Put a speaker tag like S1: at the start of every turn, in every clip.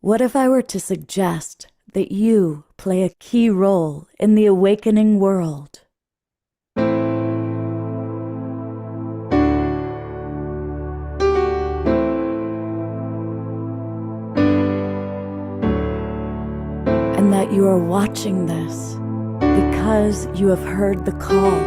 S1: What if I were to suggest that you play a key role in the awakening world? And that you are watching this because you have heard the call.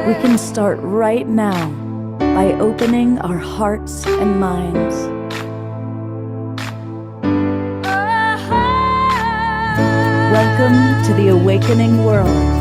S1: We can start right now by opening our hearts and minds. Welcome to the awakening world.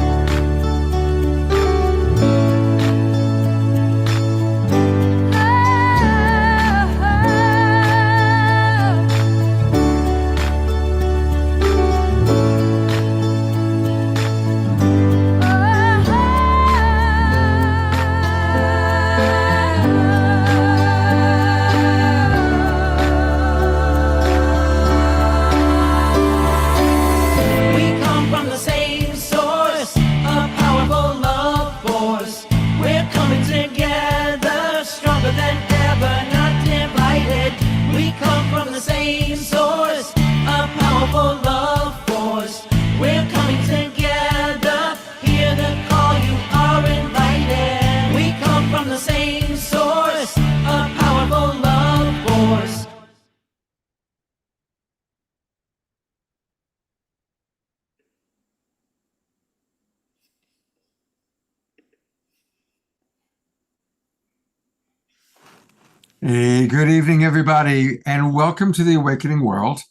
S2: Hey, good evening, everybody, and welcome to the Awakening World.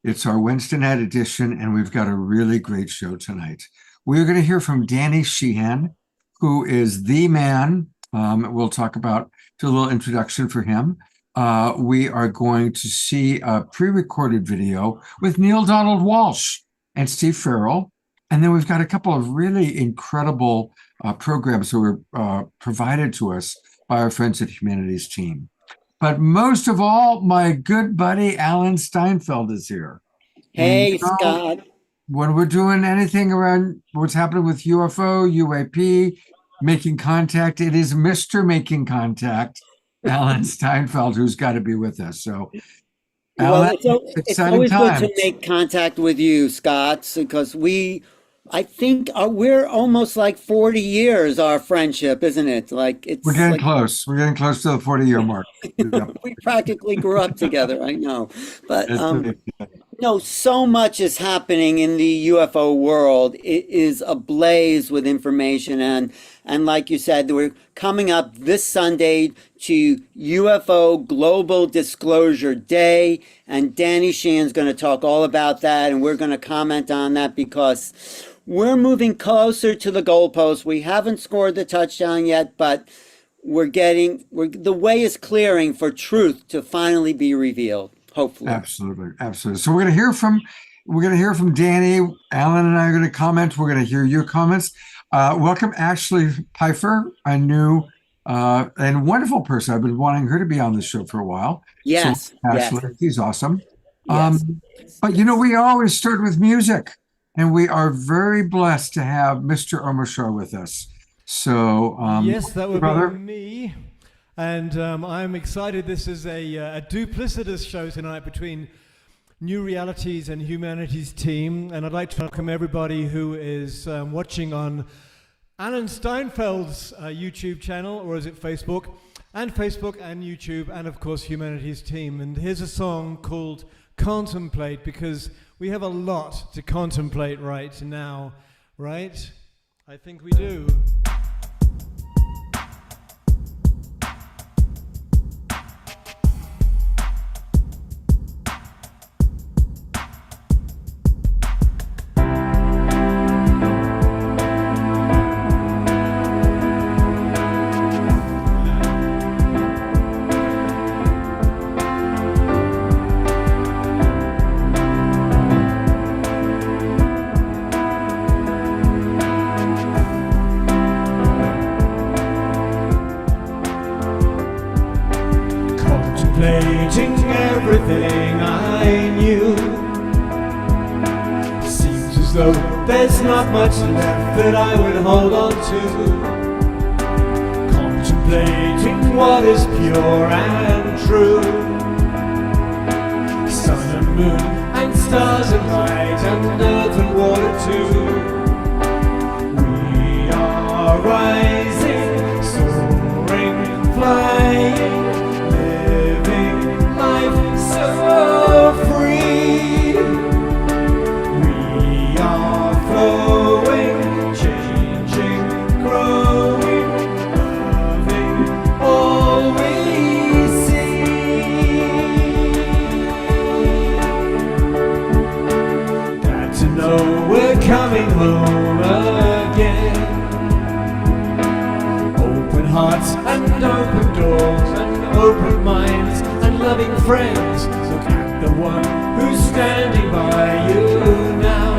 S2: It's our Wednesday night edition, and we've got a really great show tonight. We're going to hear from Danny Sheehan, who is the man. We'll talk about, do a little introduction for him. We are going to see a pre-recorded video with Neil Donald Walsh and Steve Farrell. And then we've got a couple of really incredible programs that were provided to us by our friends at Humanities Team. But most of all, my good buddy Alan Steinfeld is here.
S3: Hey, Scott.
S2: When we're doing anything around what's happening with UFO, UAP, making contact, it is Mr. Making Contact, Alan Steinfeld, who's got to be with us. So, Alan,
S3: it's always good to make contact with you, Scott, because I think we're almost like 40 years, our friendship, isn't it?
S2: We're getting close. We're getting close to the 40-year mark.
S3: We practically grew up together, I know. But so much is happening in the UFO world. It is ablaze with information. And like you said, we're coming up this Sunday to UFO Global Disclosure Day. And Danny Sheehan's going to talk all about that. And we're going to comment on that because we're moving closer to the goalpost. We haven't scored the touchdown yet, but the way is clearing for truth to finally be revealed, hopefully.
S2: Absolutely. So we're going to hear from Danny. Alan and I are going to comment. We're going to hear your comments. Welcome Ashley Pfeiffer, a new and wonderful person. I've been wanting her to be on the show for a while.
S3: Yes.
S2: So, Ashley, she's awesome.
S3: Yes.
S2: But we always start with music. And we are very blessed to have Mr. Omashar with us. So,
S4: yes, that would be me. And I'm excited. This is a duplicitous show tonight between New Realities and Humanities Team. And I'd like to welcome everybody who is watching on Alan Steinfeld's YouTube channel, or is it Facebook? And Facebook and YouTube, and of course Humanities Team. And here's a song called Contemplate, because we have a lot to contemplate right now, right? I think we do. Contemplating everything I knew. Seems as though there's not much left that I would hold on to. contemplating what is pure and true. Sun and moon and stars and light and earth and water too. We are rising, soaring, flying, living life so free. We are flowing, changing, growing, loving all we see. Glad to know we're coming home again. Open hearts and open doors and open minds and loving friends. Look at the one who's standing by you now.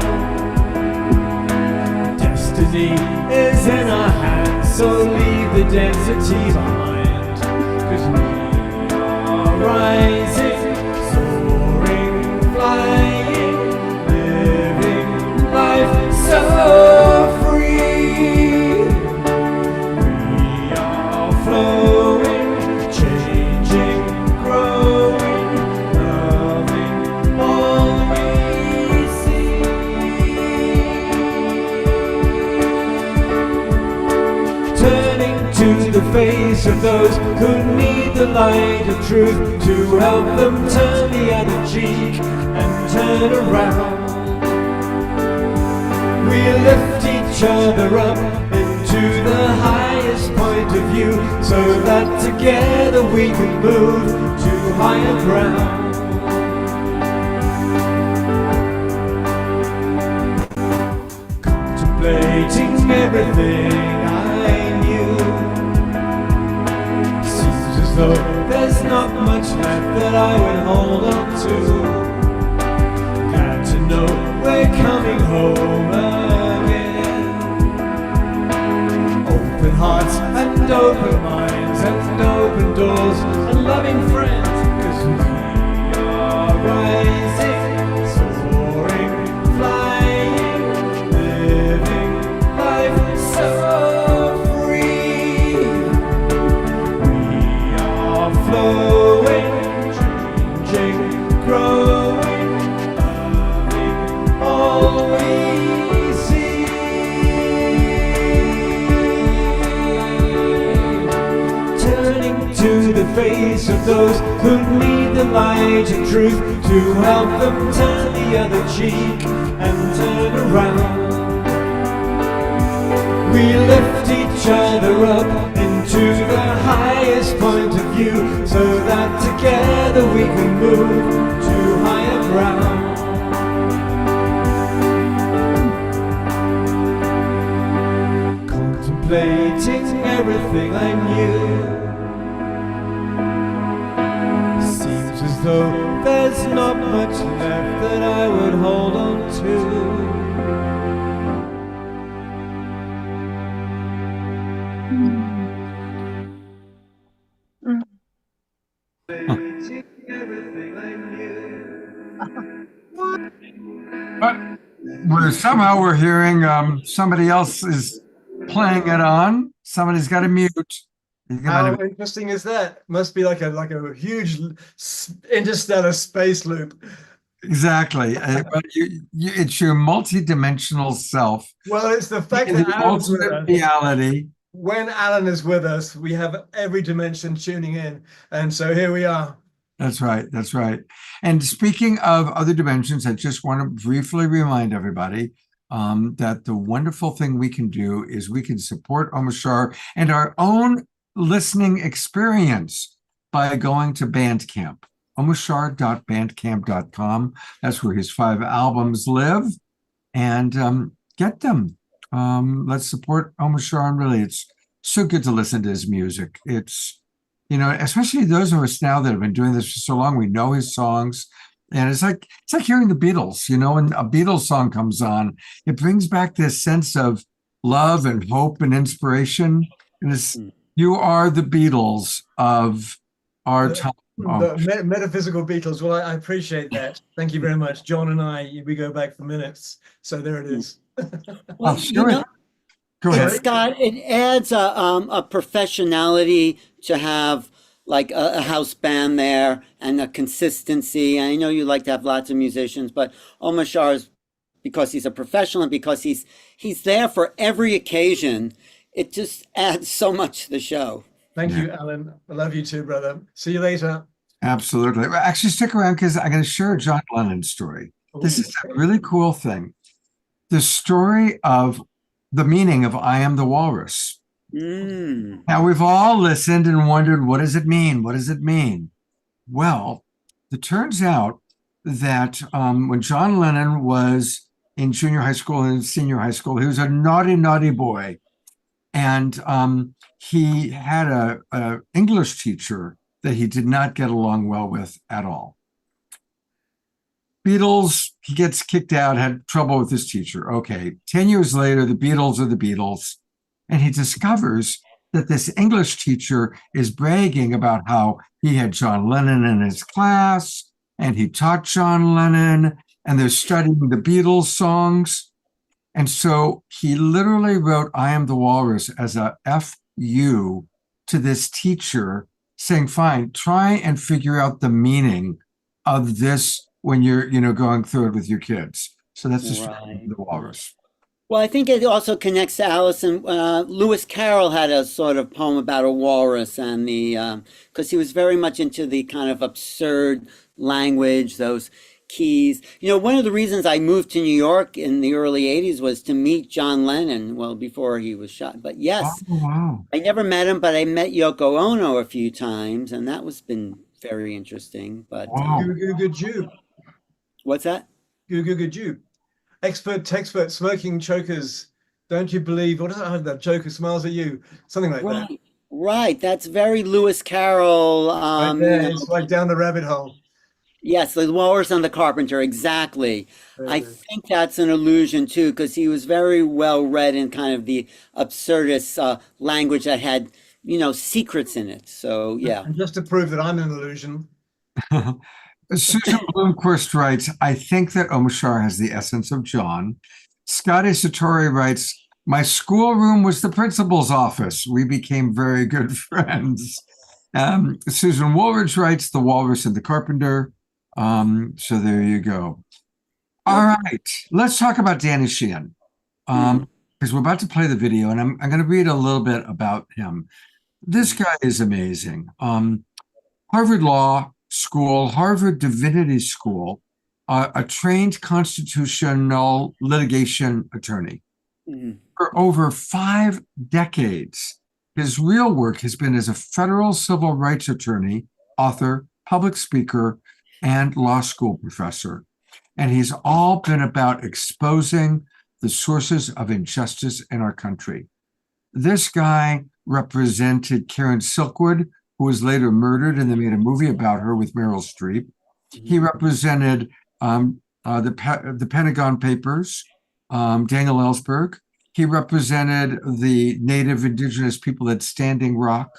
S4: Destiny is in our hands, so leave the density behind. 'Cause we are rising, soaring, flying, living life so free. We are flowing, changing, growing, loving all we see. Turning to the face of those who need the light of truth, to help them turn the other cheek and turn around. We lift each other up into the highest point of view, so that together we can move to higher ground. Contemplating everything I knew, seems as though there's not much left that I would hold on to. Glad to know we're coming home again. Open hearts and open minds and open doors and loving friends, 'cause we are rising, soaring, flying, living life so free. We are flowing, changing, growing, loving all we see. Turning to the face of those who need the light of truth, to help them turn the other cheek and turn around. We lift each other up into the highest point of view, so that together we can move to higher ground. Contemplating everything I knew, seems as though there's not much left that I would hold on to. Everything I knew.
S2: But we're hearing somebody else is playing it on. Somebody's got to mute.
S5: How interesting is that? Must be like a huge interstellar space loop.
S2: Exactly. But it's your multi-dimensional self.
S5: Well, it's the fact
S2: In
S5: that
S2: the
S5: Alan's with
S2: ultimate
S5: us.
S2: reality.
S5: When Alan is with us, we have every dimension tuning in, and so here we are.
S2: That's right. That's right. And speaking of other dimensions, I just want to briefly remind everybody that the wonderful thing we can do is we can support Omashar and our own listening experience by going to Bandcamp, omashar.bandcamp.com. That's where his 5 albums live, and get them. Let's support Omashar, and really, it's so good to listen to his music. It's, you know, especially those of us now that have been doing this for so long, we know his songs. And it's like hearing the Beatles, you know, when a Beatles song comes on, it brings back this sense of love and hope and inspiration. And it's, you are the Beatles of our time.
S5: The metaphysical Beatles. Well, I appreciate that. Thank you very much. John and I, we go back for minutes. So there it is.
S3: Well,
S2: Sure. Go ahead.
S3: It adds a professionality to have like a house band there and a consistency. I know you like to have lots of musicians, but Omar Shar's, because he's a professional and because he's there for every occasion, it just adds so much to the show.
S5: Thank you, Alan. I love you too, brother. See you later.
S2: Absolutely. Well, actually, stick around because I'm going to share a John Lennon story. This is a really cool thing. The story of the meaning of I Am the Walrus. Now, we've all listened and wondered, what does it mean? What does it mean? Well, it turns out that when John Lennon was in junior high school and senior high school, he was a naughty, naughty boy. And he had a English teacher that he did not get along well with at all. Beatles, he gets kicked out, had trouble with his teacher. Okay, 10 years later, the Beatles are the Beatles. And he discovers that this English teacher is bragging about how he had John Lennon in his class and he taught John Lennon and they're studying the Beatles songs. And so he literally wrote I Am the Walrus as a FU to this teacher saying, fine, try and figure out the meaning of this when you're, going through it with your kids. So that's the story of the walrus.
S3: Well, I think it also connects to Allison. Lewis Carroll had a sort of poem about a walrus and because he was very much into the kind of absurd language, those keys. One of the reasons I moved to New York in the early 80s was to meet John Lennon, well, before he was shot. But yes,
S2: wow.
S3: I never met him, but I met Yoko Ono a few times, and that was been very interesting. But
S5: Good Jew.
S3: What's that?
S5: Good Jew. Expert, smoking chokers. Don't you believe? What is that? Joker smiles at you. Something like that.
S3: Right. That's very Lewis Carroll.
S5: Right there. It's like down the rabbit hole.
S3: Yes, the walrus and the carpenter. Exactly. I think that's an allusion too, because he was very well read in kind of the absurdist language that had, secrets in it. So yeah.
S5: And just to prove that I'm an illusion.
S2: Susan Blomquist writes, I think that Omar has the essence of John. Scotty Satori writes, my schoolroom was the principal's office. We became very good friends. Susan Woolridge writes, the walrus and the carpenter. So there you go. All right, let's talk about Danny Sheehan. Because we're about to play the video and I'm going to read a little bit about him. This guy is amazing. Harvard Law School, Harvard Divinity School, a trained constitutional litigation attorney. For over 5 decades, his real work has been as a federal civil rights attorney, author, public speaker, and law school professor. And he's all been about exposing the sources of injustice in our country. This guy represented Karen Silkwood, who was later murdered, and they made a movie about her with Meryl Streep. He represented the Pentagon Papers, Daniel Ellsberg. He represented the Native Indigenous people at Standing Rock.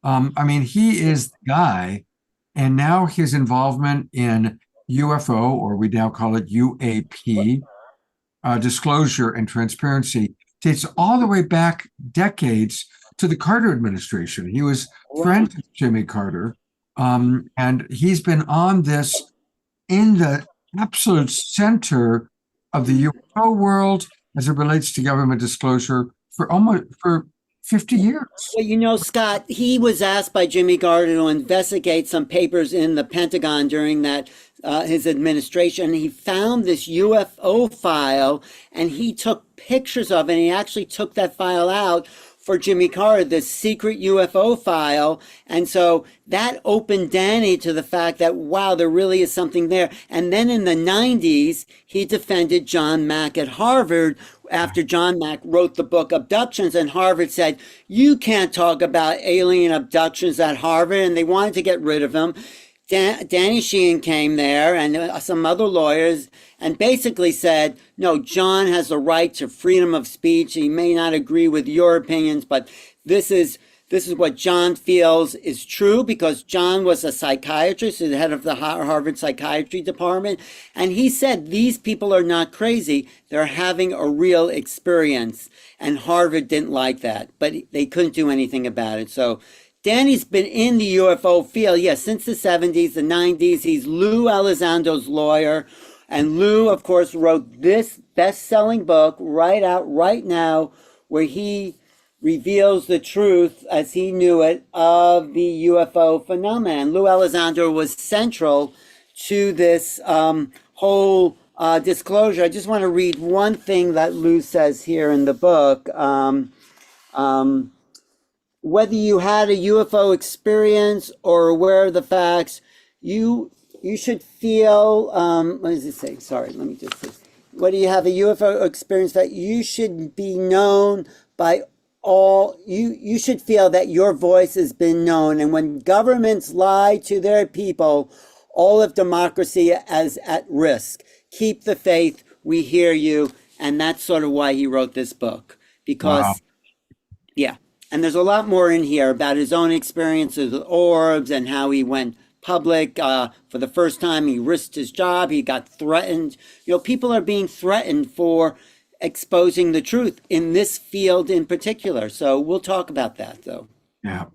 S2: He is the guy, and now his involvement in UFO, or we now call it UAP, disclosure and transparency, dates all the way back decades to the Carter administration. He was friends with Jimmy Carter, and he's been on this in the absolute center of the UFO world as it relates to government disclosure for 50 years.
S3: Well, Scott, he was asked by Jimmy Carter to investigate some papers in the Pentagon during that his administration. He found this UFO file and he took pictures of it. And he actually took that file out for Jimmy Carter, this secret UFO file. And so that opened Danny to the fact that, wow, there really is something there. And then in the 90s, he defended John Mack at Harvard after John Mack wrote the book Abductions, and Harvard said, you can't talk about alien abductions at Harvard, and they wanted to get rid of him. Danny Sheehan came there and some other lawyers and basically said, no, John has the right to freedom of speech. He may not agree with your opinions, but this is this is what John feels is true, because John was a psychiatrist, the head of the Harvard Psychiatry Department. And he said, these people are not crazy. They're having a real experience. And Harvard didn't like that, but they couldn't do anything about it. So Danny's been in the UFO field, since the 70s, the 90s. He's Lou Elizondo's lawyer. And Lou, of course, wrote this best-selling book, Right Out, Right Now, where he reveals the truth as he knew it of the UFO phenomenon. Lou Elizondo was central to this whole disclosure. I just want to read one thing that Lou says here in the book. Whether you had a UFO experience or aware of the facts, you should feel, what does it say? Sorry, let me just say. Whether you have a UFO experience, that you should be known by all, you should feel that your voice has been known. And when governments lie to their people, all of democracy is at risk. Keep the faith. We hear you. And that's sort of why he wrote this book. Because,
S2: Wow.
S3: yeah. And there's a lot more in here about his own experiences with orbs and how he went public. For the first time, he risked his job. He got threatened. People are being threatened for exposing the truth in this field in particular. So we'll talk about that, though.
S2: Yeah.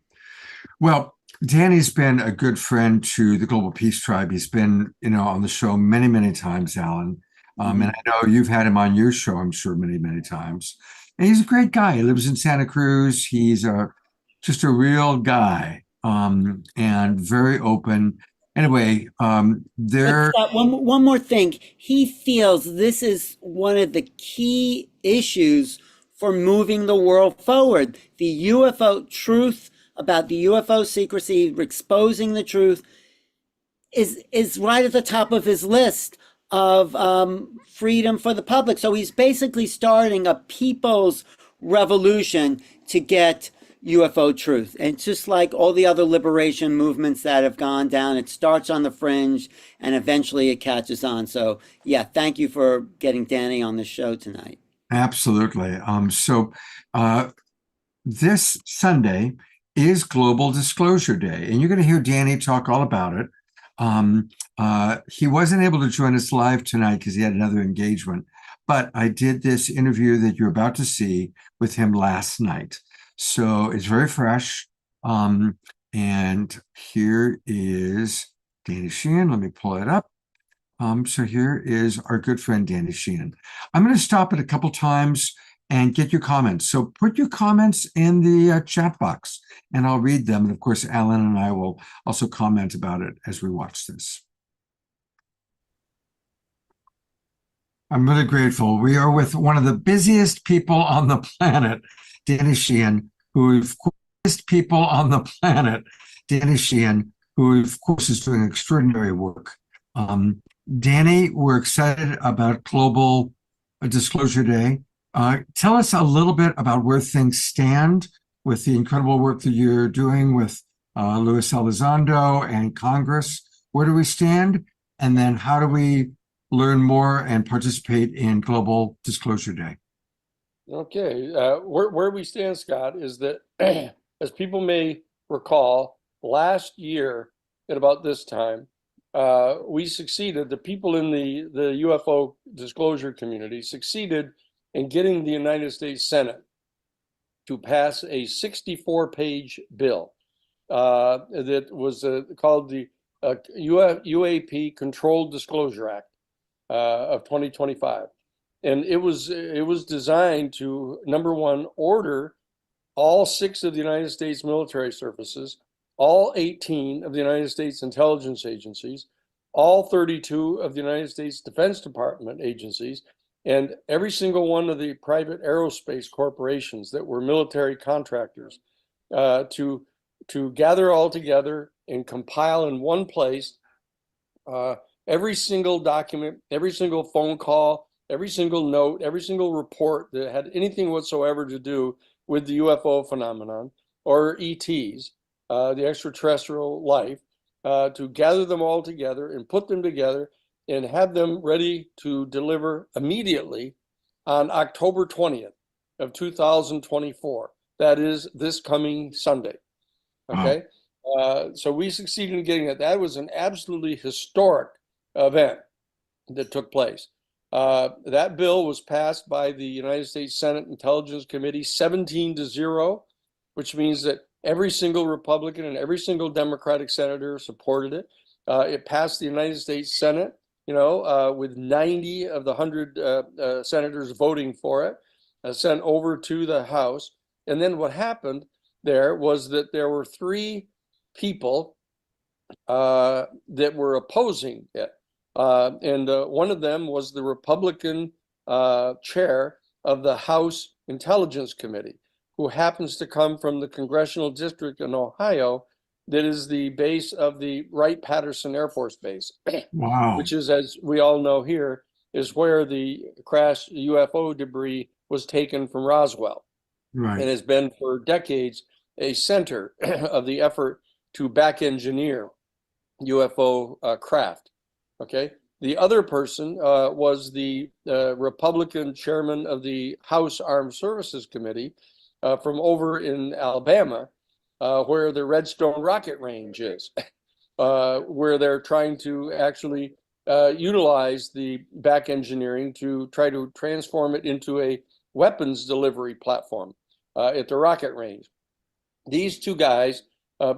S2: Well, Danny's been a good friend to the Global Peace Tribe. He's been, on the show many, many times, Alan. And I know you've had him on your show, I'm sure, many, many times. And he's a great guy. He lives in Santa Cruz. He's just a real guy, and very open. Anyway,
S3: one more thing. He feels this is one of the key issues for moving the world forward. The UFO truth about the UFO secrecy, exposing the truth, is right at the top of his list of freedom for the public. So he's basically starting a people's revolution to get UFO truth. And just like all the other liberation movements that have gone down, it starts on the fringe and eventually it catches on. So thank you for getting Danny on the show tonight.
S2: Absolutely. So this Sunday is Global Disclosure Day, and you're going to hear Danny talk all about it. He wasn't able to join us live tonight because he had another engagement, but I did this interview that you're about to see with him last night. So it's very fresh. And here is Danny Sheehan. Let me pull it up. So here is our good friend, Danny Sheehan. I'm going to stop it a couple times and get your comments. So put your comments in the chat box and I'll read them. And of course, Alan and I will also comment about it as we watch this. I'm really grateful. We are with one of the busiest people on the planet, Danny Sheehan, who of course is doing extraordinary work. Danny, we're excited about Global Disclosure Day. Tell us a little bit about where things stand with the incredible work that you're doing with Luis Elizondo and Congress. Where do we stand? And then how do we learn more and participate in Global Disclosure Day?
S6: Okay, where we stand, Scott, is that as people may recall, last year at about this time, we succeeded, the people in the UFO disclosure community succeeded in getting the United States Senate to pass a 64-page bill that was called the UAP Controlled Disclosure Act of 2025. And it was designed to, number one, order all 6 of the United States military services, all 18 of the United States intelligence agencies, all 32 of the United States Defense Department agencies, and every single one of the private aerospace corporations that were military contractors to gather all together and compile in one place every single document, every single phone call, every single note, every single report that had anything whatsoever to do with the UFO phenomenon or ETs, the extraterrestrial life, to gather them all together and put them together and have them ready to deliver immediately on October 20th of 2024. that is this coming Sunday. Okay. So we succeeded in getting it. That was an absolutely historic event that took place. That bill was passed by the United States Senate Intelligence Committee 17-0, which means that every single Republican and every single Democratic senator supported it. It passed the United States Senate, with 90 of the 100 senators voting for it, sent over to the House. And then what happened there was that there were three people that were opposing it. And one of them was the Republican chair of the House Intelligence Committee, who happens to come from the congressional district in Ohio that is the base of the Wright-Patterson Air Force Base,
S2: Wow.
S6: which is, as we all know here, is where the crashed UFO debris was taken from Roswell, and
S2: Right.
S6: has been for decades a center of the effort to back engineer UFO craft. Okay. The other person was the Republican chairman of the House Armed Services Committee from over in Alabama, where the Redstone rocket range is, where they're trying to actually utilize the back engineering to try to transform it into a weapons delivery platform at the rocket range. These two guys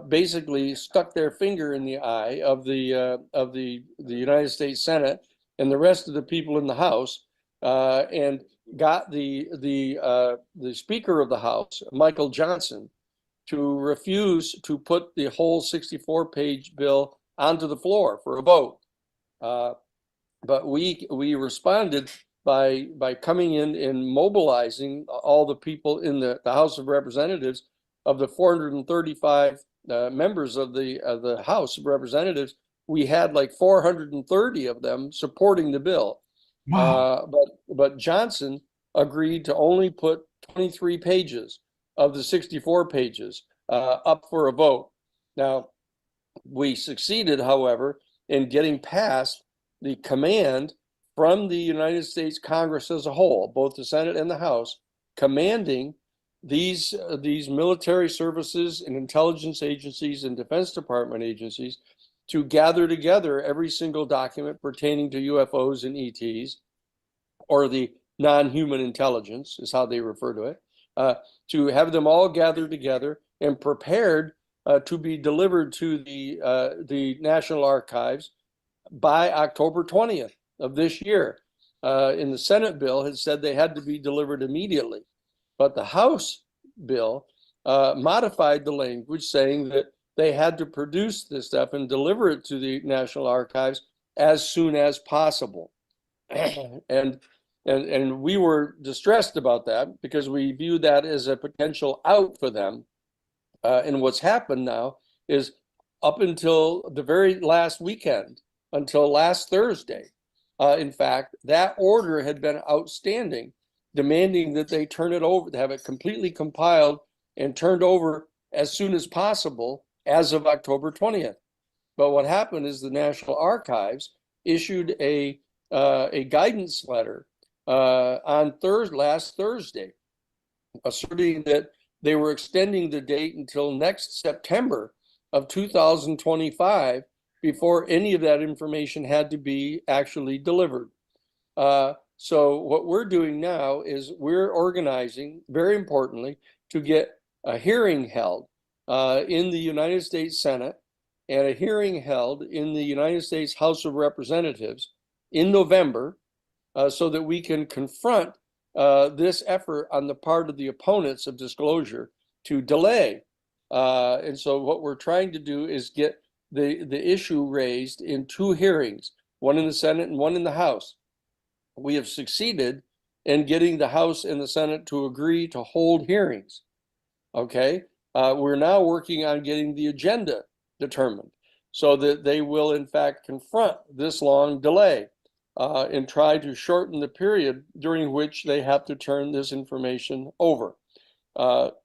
S6: basically stuck their finger in the eye of the United States Senate and the rest of the people in the House, and got the Speaker of the House, Michael Johnson, to refuse to put the whole 64-page bill onto the floor for a vote. But we responded by coming in and mobilizing all the people in the House of Representatives. Of the 435 members of the House of Representatives, we had like 430 of them supporting the bill.
S2: Wow.
S6: But Johnson agreed to only put 23 pages of the 64 pages up for a vote. Now, we succeeded, however, in getting past the command from the United States Congress as a whole, both the Senate and the House, commanding these military services and intelligence agencies and Defense Department agencies to gather together every single document pertaining to UFOs and ETs, or the non-human intelligence is how they refer to it, to have them all gathered together and prepared to be delivered to the National Archives by October 20th of this year. In the Senate bill, it said they had to be delivered immediately. But the House bill modified the language, saying that they had to produce this stuff and deliver it to the National Archives as soon as possible. and we were distressed about that because we viewed that as a potential out for them. And what's happened now is, up until the very last weekend, until last Thursday, in fact, that order had been outstanding, demanding that they turn it over, to have it completely compiled and turned over as soon as possible as of October 20th. But what happened is the National Archives issued a guidance letter on last Thursday, asserting that they were extending the date until next September of 2025 before any of that information had to be actually delivered. So what we're doing now is we're organizing, very importantly, to get a hearing held in the United States Senate and a hearing held in the United States House of Representatives in November, so that we can confront this effort on the part of the opponents of disclosure to delay. And so what we're trying to do is get the issue raised in two hearings, one in the Senate and one in the House. We have succeeded in getting the House and the Senate to agree to hold hearings. Okay. We're now working on getting the agenda determined so that they will, in fact, confront this long delay and try to shorten the period during which they have to turn this information over.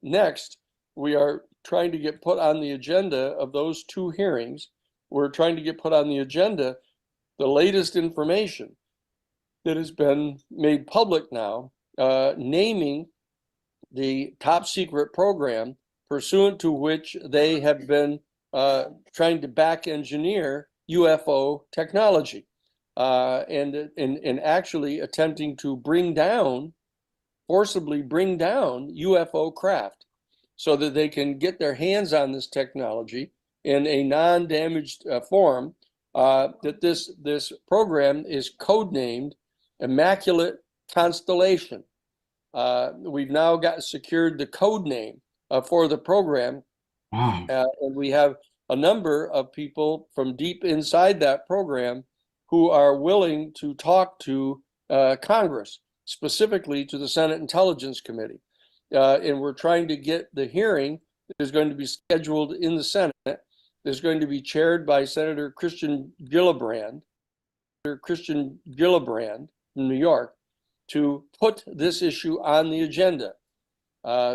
S6: Next, we are trying to get put on the agenda of those two hearings. We're trying to get put on the agenda the latest information that has been made public now, naming the top secret program pursuant to which they have been trying to back engineer UFO technology and actually attempting to forcibly bring down UFO craft so that they can get their hands on this technology in a non-damaged form. That this program is codenamed Immaculate Constellation. We've now secured the code name for the program.
S2: Wow.
S6: And we have a number of people from deep inside that program who are willing to talk to Congress, specifically to the Senate Intelligence Committee. And we're trying to get the hearing that is going to be scheduled in the Senate. Is going to be chaired by Senator Christian Gillibrand from New York, to put this issue on the agenda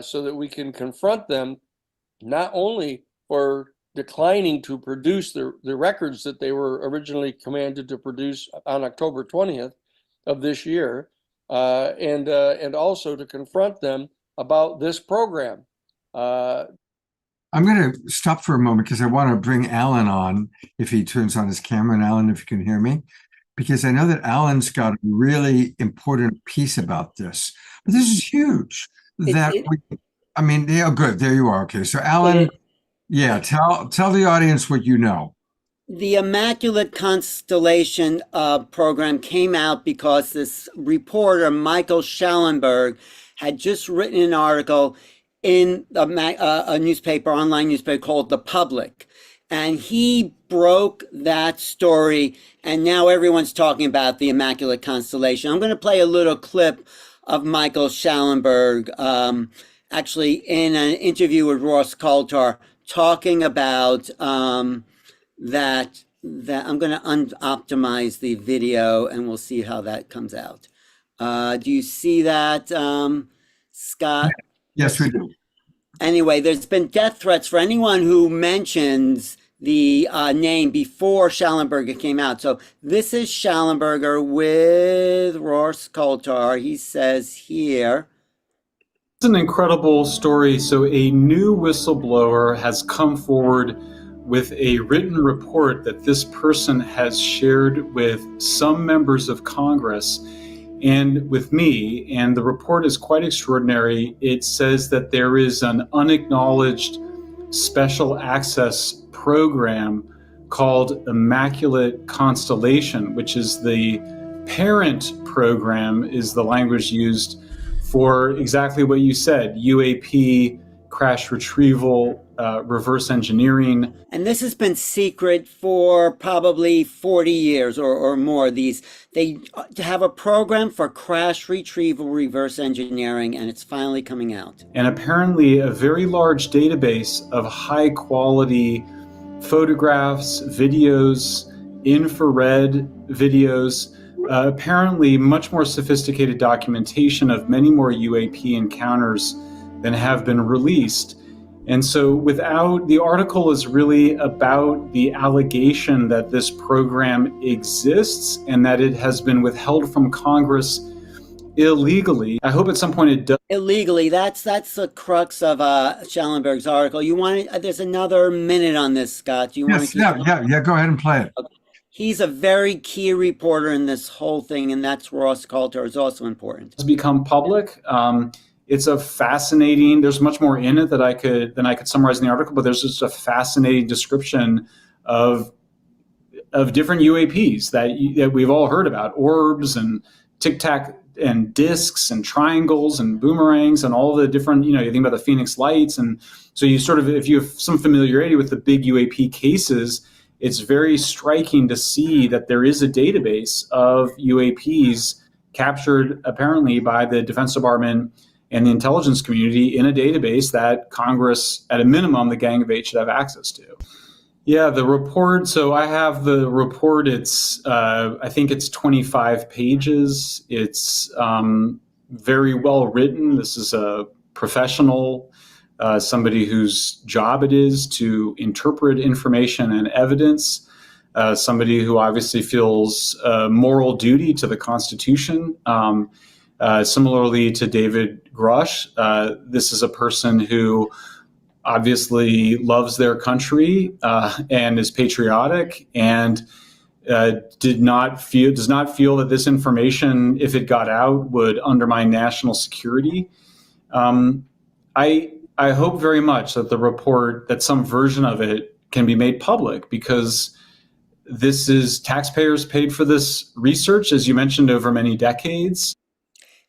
S6: so that we can confront them not only for declining to produce the records that they were originally commanded to produce on October 20th of this year, and also to confront them about this program.
S2: I'm going to stop for a moment because I want to bring Alan on if he turns on his camera. And Alan, if you can hear me, because I know that Alan's got a really important piece about this. But this is huge. Yeah, good. There you are. Okay. So Alan, tell the audience what you know.
S3: The Immaculate Constellation program came out because this reporter, Michael Schellenberg, had just written an article in a newspaper, online newspaper called The Public. And he broke that story, and now everyone's talking about the Immaculate Constellation. I'm going to play a little clip of Michael Schellenberg, actually in an interview with Ross Coulter, talking about that I'm going to optimize the video, and we'll see how that comes out. Do you see that, Scott?
S2: Yes, we do.
S3: Anyway, there's been death threats for anyone who mentions the name before Schellenberger came out. So this is Schellenberger with Ross Coulter. He says here.
S7: It's an incredible story. So a new whistleblower has come forward with a written report that this person has shared with some members of Congress and with me, and the report is quite extraordinary. It says that there is an unacknowledged special access program called Immaculate Constellation, which is the parent program, is the language used for exactly what you said, UAP, crash retrieval, reverse engineering.
S3: And this has been secret for probably 40 years or more. They have a program for crash retrieval, reverse engineering, and it's finally coming out.
S7: And apparently a very large database of high quality photographs, videos, infrared videos, apparently much more sophisticated documentation of many more UAP encounters than have been released. And so the article is really about the allegation that this program exists and that it has been withheld from Congress illegally. I hope at some point it does.
S3: Illegally, that's the crux of Schellenberg's article. There's another minute on this, Scott. Do you want to
S2: yeah, go ahead and play it.
S3: Okay. He's a very key reporter in this whole thing, and that's Ross Coulter is also important.
S7: It's become public. It's a fascinating, there's much more in it than I could summarize in the article, but there's just a fascinating description of different UAPs that we've all heard about, orbs and tic-tac and discs and triangles and boomerangs and all the different, you think about the Phoenix Lights. And so if you have some familiarity with the big UAP cases, it's very striking to see that there is a database of UAPs captured apparently by the Defense Department and the intelligence community in a database that Congress, at a minimum, the Gang of Eight should have access to. Yeah, the report. So I have the report. It's, I think it's 25 pages. It's very well written. This is a professional, somebody whose job it is to interpret information and evidence, somebody who obviously feels a moral duty to the Constitution. Similarly to David Grush, this is a person who obviously loves their country and is patriotic, and does not feel that this information, if it got out, would undermine national security. I hope very much that the report, that some version of it, can be made public, because this is taxpayers paid for this research, as you mentioned, over many decades.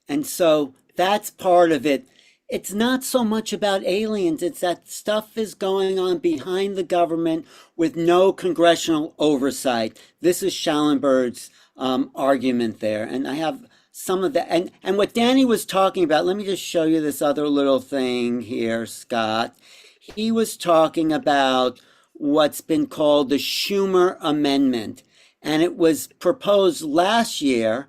S3: And so that's part of it. It's not so much about aliens, it's that stuff is going on behind the government with no congressional oversight. This is Schallenberg's argument there. And I have some of that. And what Danny was talking about, let me just show you this other little thing here, Scott. He was talking about what's been called the Schumer Amendment. And it was proposed last year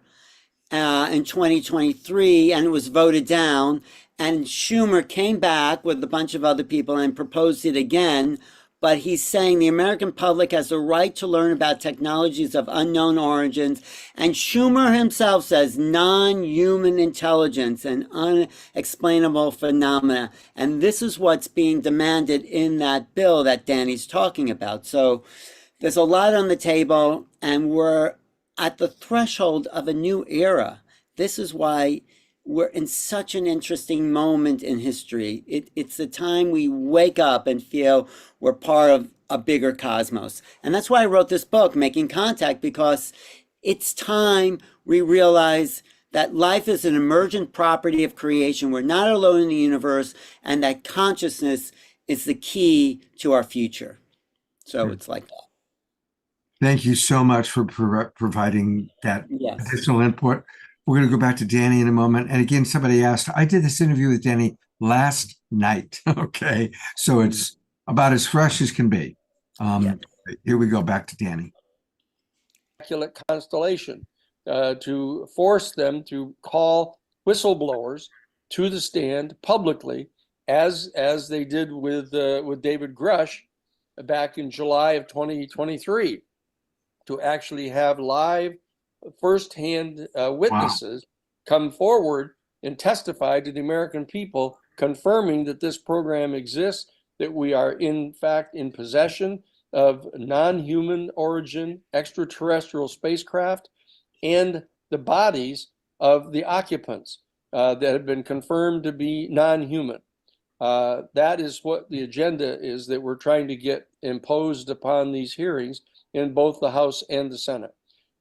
S3: in 2023, and it was voted down. And Schumer came back with a bunch of other people and proposed it again. But he's saying the American public has the right to learn about technologies of unknown origins. And Schumer himself says non-human intelligence and unexplainable phenomena. And this is what's being demanded in that bill that Danny's talking about. So there's a lot on the table, and we're at the threshold of a new era. This is why we're in such an interesting moment in history. It's the time we wake up and feel we're part of a bigger cosmos. And that's why I wrote this book, Making Contact, because it's time we realize that life is an emergent property of creation. We're not alone in the universe, and that consciousness is the key to our future. So it's like that.
S2: Thank you so much for providing that additional input. We're going to go back to Danny in a moment. And again, somebody asked, I did this interview with Danny last night. Okay. So it's about as fresh as can be. Here we go, back to Danny.
S6: Constellation to force them to call whistleblowers to the stand publicly, as they did with David Grush back in July of 2023, to actually have live firsthand witnesses come forward and testify to the American people, confirming that this program exists, that we are in fact in possession of non-human origin extraterrestrial spacecraft, and the bodies of the occupants that have been confirmed to be non-human. That is what the agenda is that we're trying to get imposed upon these hearings in both the House and the Senate.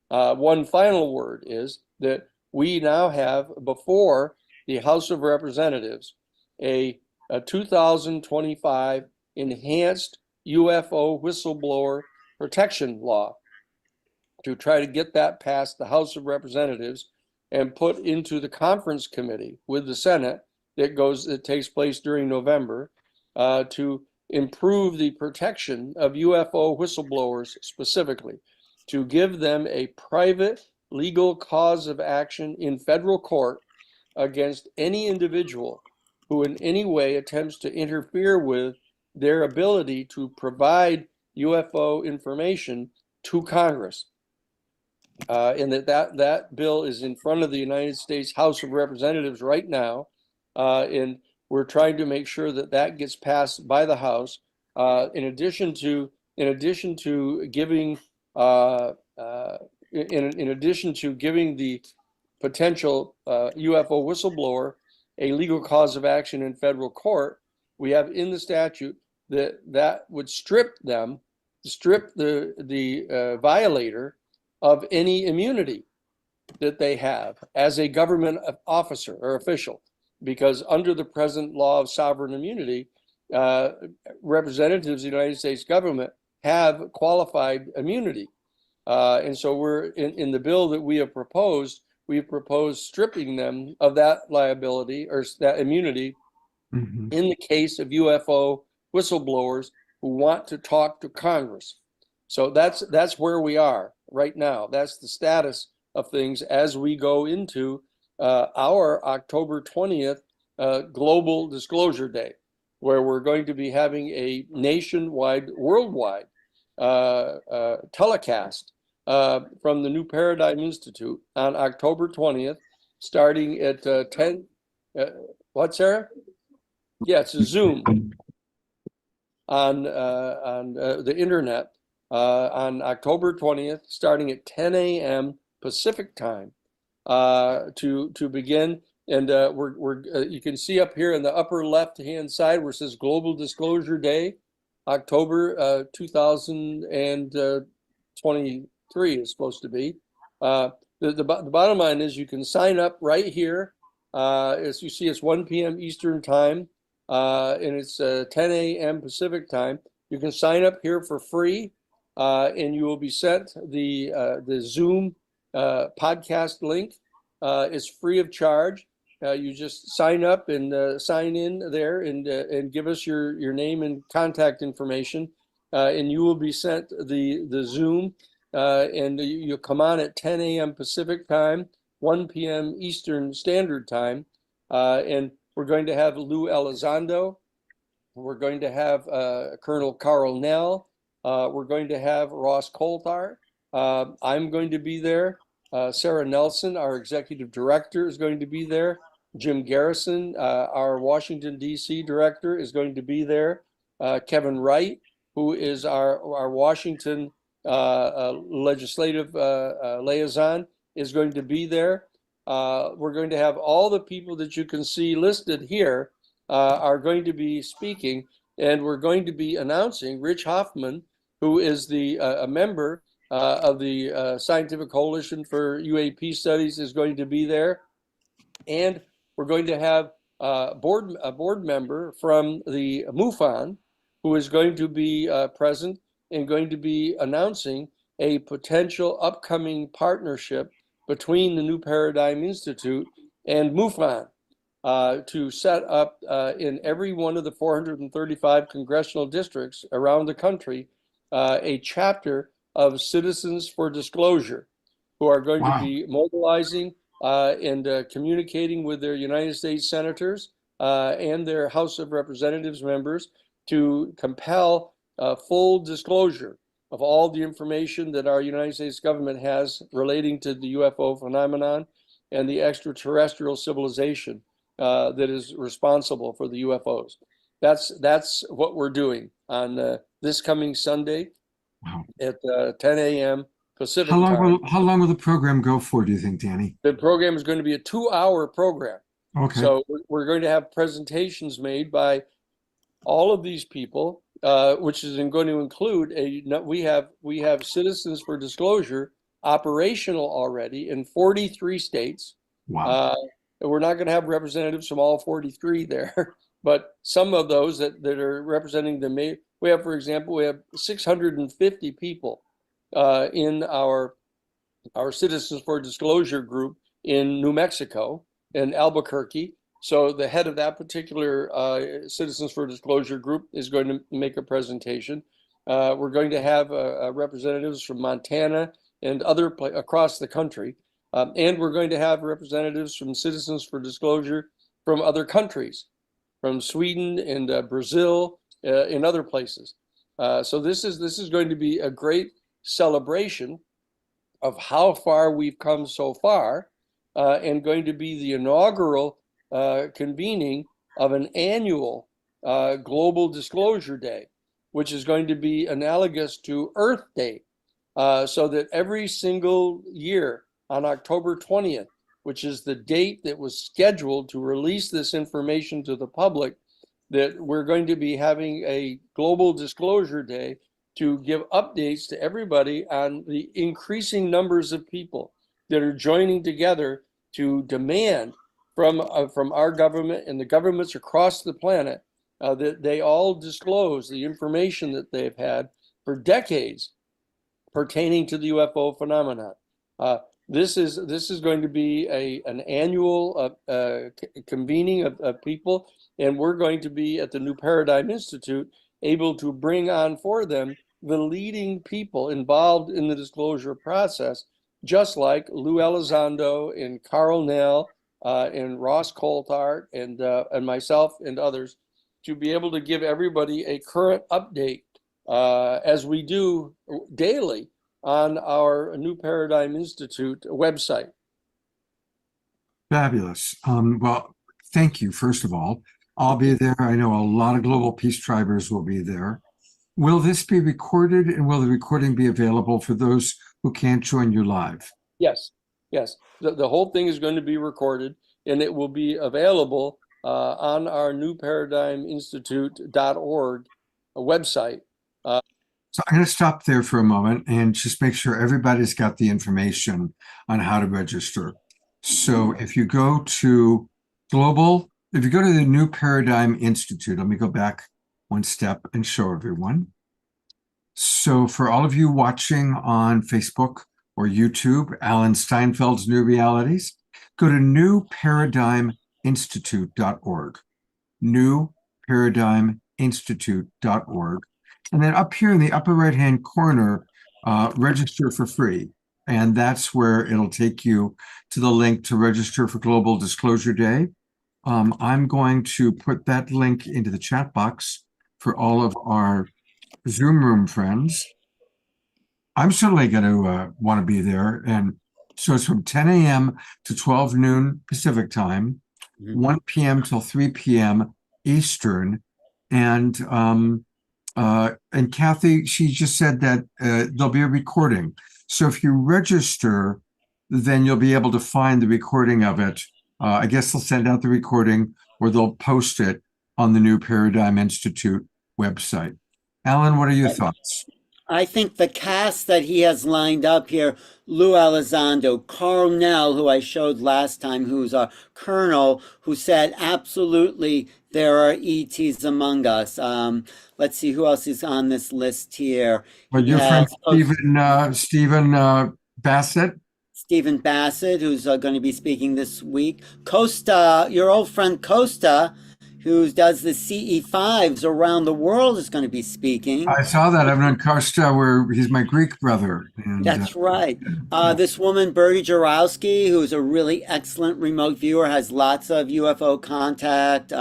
S6: One final word is that we now have before the House of Representatives a 2025 enhanced UFO whistleblower protection law to try to get that past the House of Representatives and put into the conference committee with the Senate that takes place during November to improve the protection of UFO whistleblowers specifically, to give them a private legal cause of action in federal court against any individual who in any way attempts to interfere with their ability to provide UFO information to Congress. And that bill is in front of the United States House of Representatives right now, and we're trying to make sure that gets passed by the House. In addition to giving the potential UFO whistleblower a legal cause of action in federal court, we have in the statute that would strip the violator of any immunity that they have as a government officer or official, because under the present law of sovereign immunity, representatives of the United States government have qualified immunity. And so we're in the bill that we have proposed stripping them of that liability or that immunity in the case of UFO whistleblowers who want to talk to Congress. So that's where we are right now. That's the status of things as we go into our October 20th Global Disclosure Day, where we're going to be having a nationwide, worldwide telecast from the New Paradigm Institute on October 20th starting at 10. What, Sarah? Yeah, it's a Zoom on the internet on October 20th, starting at 10 a.m. Pacific time to begin. And you can see up here in the upper left-hand side where it says Global Disclosure Day, October 2023 is supposed to be. The bottom line is you can sign up right here. As you see, it's 1 p.m. Eastern time, and it's 10 a.m. Pacific time. You can sign up here for free, and you will be sent the Zoom podcast link. It's free of charge. You just sign up and sign in there and give us your name and contact information, and you will be sent the Zoom, and you'll come on at 10 a.m. Pacific time, 1 p.m. Eastern Standard Time, and we're going to have Lou Elizondo. We're going to have Colonel Carl Nell. We're going to have Ross Coulthart. I'm going to be there. Sarah Nelson, our executive director, is going to be there. Jim Garrison, our Washington, D.C. director, is going to be there. Kevin Wright, who is our Washington legislative liaison, is going to be there. We're going to have all the people that you can see listed here are going to be speaking, and we're going to be announcing Rich Hoffman, who is a member of the Scientific Coalition for UAP Studies, is going to be there. And we're going to have a board member from the MUFON who is going to be present and going to be announcing a potential upcoming partnership between the New Paradigm Institute and MUFON to set up in every one of the 435 congressional districts around the country a chapter of Citizens for Disclosure, who are going to be mobilizing and communicating with their United States senators and their House of Representatives members to compel full disclosure of all the information that our United States government has relating to the UFO phenomenon and the extraterrestrial civilization that is responsible for the UFOs. That's what we're doing on this coming Sunday at 10 a.m. Pacific time.
S2: How long will the program go for, do you think, Danny?
S6: The program is going to be a 2-hour program.
S2: Okay.
S6: So we're going to have presentations made by all of these people, which is going to include we have Citizens for Disclosure operational already in 43 states.
S2: Wow.
S6: We're not going to have representatives from all 43 there, but some of those that are representing we have, for example, we have 650 people in our Citizens for Disclosure group in New Mexico, in Albuquerque. So the head of that particular Citizens for Disclosure group is going to make a presentation. We're going to have representatives from Montana and across the country. And we're going to have representatives from Citizens for Disclosure from other countries, from Sweden and Brazil, in other places. So this is going to be a great celebration of how far we've come so far, and going to be the inaugural convening of an annual Global Disclosure Day, which is going to be analogous to Earth Day, so that every single year on October 20th, which is the date that was scheduled to release this information to the public, that we're going to be having a Global Disclosure Day to give updates to everybody on the increasing numbers of people that are joining together to demand from our government and the governments across the planet that they all disclose the information that they've had for decades pertaining to the UFO phenomenon. This is going to be an annual convening of people, and we're going to be at the New Paradigm Institute able to bring on for them the leading people involved in the disclosure process, just like Lou Elizondo and Carl Nell and Ross Coulthart and myself and others, to be able to give everybody a current update as we do daily on our New Paradigm Institute website.
S2: Fabulous. Well, thank you, first of all. I'll be there. I know a lot of Global Peace Tribers will be there. Will this be recorded, and will the recording be available for those who can't join you live?
S6: Yes, yes. The whole thing is going to be recorded, and it will be available on our newparadigminstitute.org website.
S2: So I'm going to stop there for a moment and just make sure everybody's got the information on how to register. So if you go to the New Paradigm Institute, let me go back one step and show everyone. So for all of you watching on Facebook or YouTube, Alan Steinfeld's New Realities, go to newparadigminstitute.org, newparadigminstitute.org. And then up here in the upper right-hand corner, register for free. And that's where it'll take you to the link to register for Global Disclosure Day. I'm going to put that link into the chat box for all of our Zoom room friends. I'm certainly going to want to be there. And so it's from 10 a.m. to 12 noon Pacific time, 1 p.m. till 3 p.m. Eastern. And Kathy, she just said that there'll be a recording. So if you register, then you'll be able to find the recording of it. I guess they'll send out the recording or they'll post it on the New Paradigm Institute website. Alan, what are your thoughts?
S3: I think the cast that he has lined up here, Lou Elizondo, Carl Nell, who I showed last time, who's a colonel, who said, absolutely, there are ETs among us. Let's see who else is on this list here.
S2: Well, your friend Stephen Bassett.
S3: Stephen Bassett, who's going to be speaking this week. Costa, your old friend Costa, who does the CE5s around the world, is going to be speaking.
S2: I saw that. I've known Costa, where he's my Greek brother. And,
S3: that's right. This woman, Bertie Jarowski, who's a really excellent remote viewer, has lots of UFO contact.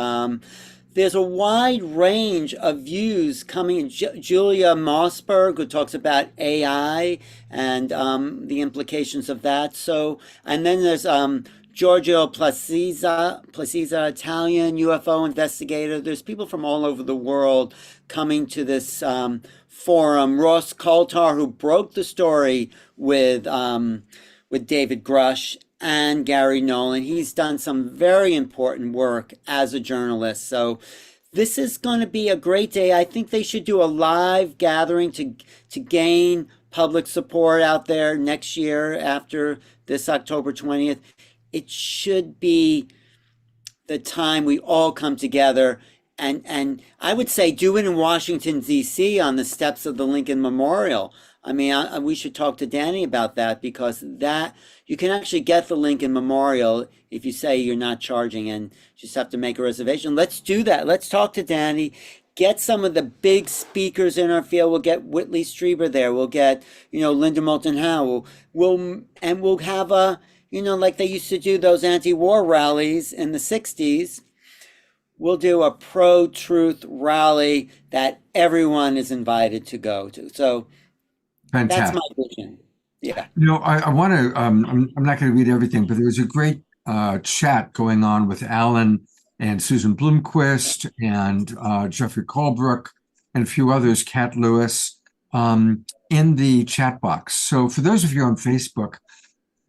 S3: There's a wide range of views coming. Julia Mossberg, who talks about AI and the implications of that. So, and then there's Giorgio Placisa, Italian UFO investigator. There's people from all over the world coming to this forum. Ross Coulthard, who broke the story with David Grush and Gary Nolan. He's done some very important work as a journalist. So this is going to be a great day. I think they should do a live gathering to gain public support out there next year after this October 20th. It should be the time we all come together, and I would say do it in Washington, D.C. on the steps of the Lincoln Memorial. I mean, we should talk to Danny about that, because that you can actually get the Lincoln Memorial if you say you're not charging and just have to make a reservation. Let's do that. Let's talk to Danny. Get some of the big speakers in our field. We'll get Whitley Strieber there. We'll get, Linda Moulton Howe. We'll have a, like they used to do those anti-war rallies in the 60s. We'll do a pro-truth rally that everyone is invited to go to. So
S2: fantastic.
S3: That's my vision. Yeah.
S2: I want to, I'm not going to read everything, but there was a great chat going on with Alan and Susan Blomquist and Jeffrey Colebrook and a few others, Kat Lewis, in the chat box. So for those of you on Facebook,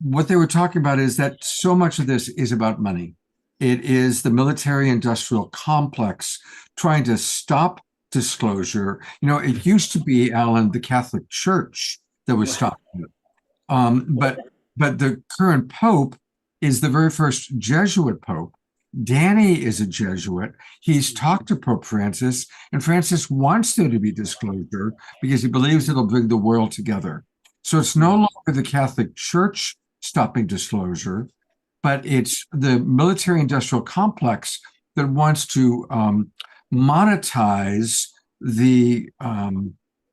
S2: what they were talking about is that so much of this is about money. It is the military-industrial complex trying to stop disclosure. It used to be, Alan, the Catholic Church that was stopping it. But the current Pope is the very first Jesuit Pope. Danny is a Jesuit. He's talked to Pope Francis, and Francis wants there to be disclosure because he believes it'll bring the world together. So it's no longer the Catholic Church stopping disclosure, but it's the military-industrial complex that wants to monetize the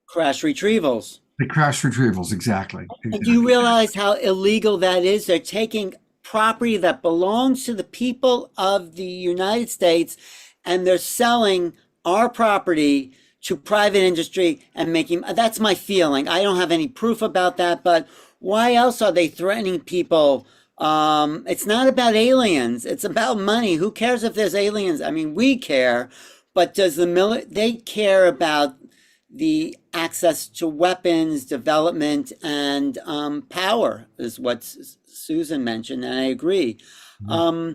S3: crash retrievals.
S2: The crash retrievals, exactly.
S3: And do you realize how illegal that is? They're taking property that belongs to the people of the United States, and they're selling our property to private industry and making, that's my feeling. I don't have any proof about that, but why else are they threatening people It's not about aliens. It's about money. Who cares if there's aliens? I mean, we care, but does they care about the access to weapons, development, and power is what Susan mentioned, and I agree. I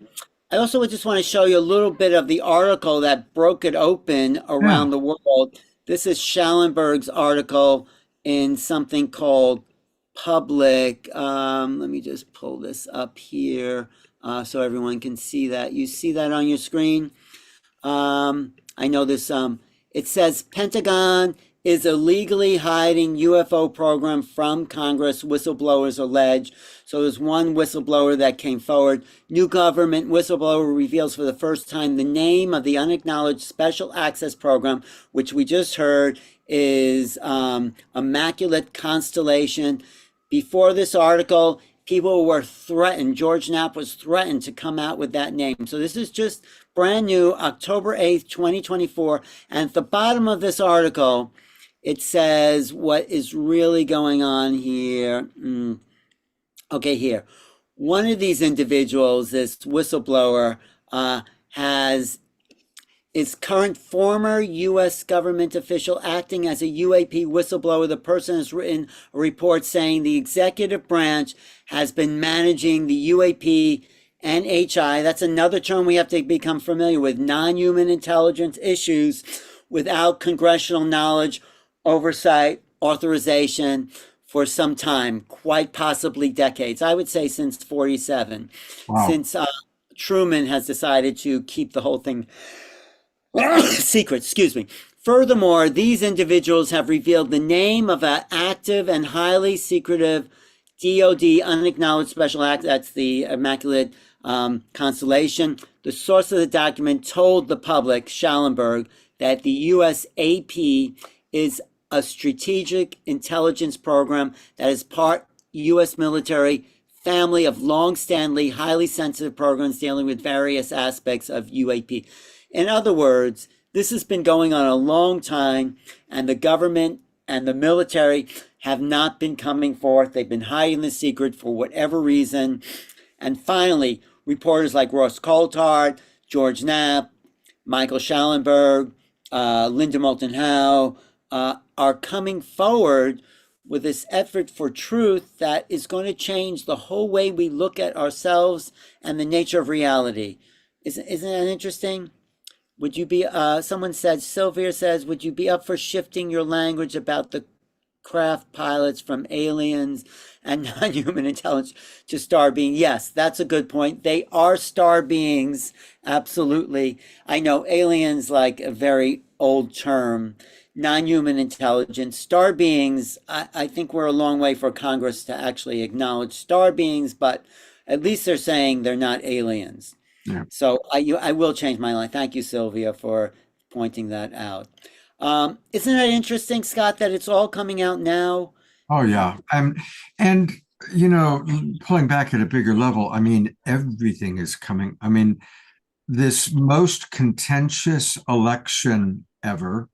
S3: also would just want to show you a little bit of the article that broke it open
S2: Yeah.
S3: around the world. This is Schallenberg's article in something called Public. Let me just pull this up here so everyone can see that. You see that on your screen? I know this. It says Pentagon is illegally hiding UFO program from Congress, whistleblowers allege. So there's one whistleblower that came forward. New government whistleblower reveals for the first time the name of the unacknowledged special access program, which we just heard is Immaculate Constellation. Before this article, people were threatened. George Knapp was threatened to come out with that name. So this is just brand new, October 8th, 2024. And at the bottom of this article, it says what is really going on here. Okay, here. One of these individuals, this whistleblower, is current former U.S. government official acting as a UAP whistleblower. The person has written a report saying the executive branch has been managing the UAP NHI. That's another term we have to become familiar with. Non-human intelligence issues without congressional knowledge, oversight, authorization for some time, quite possibly decades. I would say since 47, since Truman has decided to keep the whole thing secret, excuse me. Furthermore, these individuals have revealed the name of an active and highly secretive DOD unacknowledged special act. That's the Immaculate Constellation. The source of the document told the public, Schallenberg, that the USAP is a strategic intelligence program that is part U.S. military family of long-standing, highly sensitive programs dealing with various aspects of UAP. In other words, this has been going on a long time, and the government and the military have not been coming forth. They've been hiding the secret for whatever reason. And finally, reporters like Ross Coulthard, George Knapp, Michael Schallenberg, Linda Moulton Howe are coming forward with this effort for truth that is going to change the whole way we look at ourselves and the nature of reality. Isn't that interesting? Would you be, someone said, Sylvia says, would you be up for shifting your language about the craft pilots from aliens and non-human intelligence to star being? Yes, that's a good point. They are star beings, absolutely. I know aliens like a very old term. Non-human intelligence, star beings, I think we're a long way for Congress to actually acknowledge star beings, but at least they're saying they're not aliens.
S2: Yeah.
S3: So I will change my line. Thank you, Sylvia, for pointing that out. Isn't that interesting, Scott, that it's all coming out now?
S2: Oh, yeah. And, you know, pulling back at a bigger level, I mean, everything is coming. I mean, this most contentious election ever,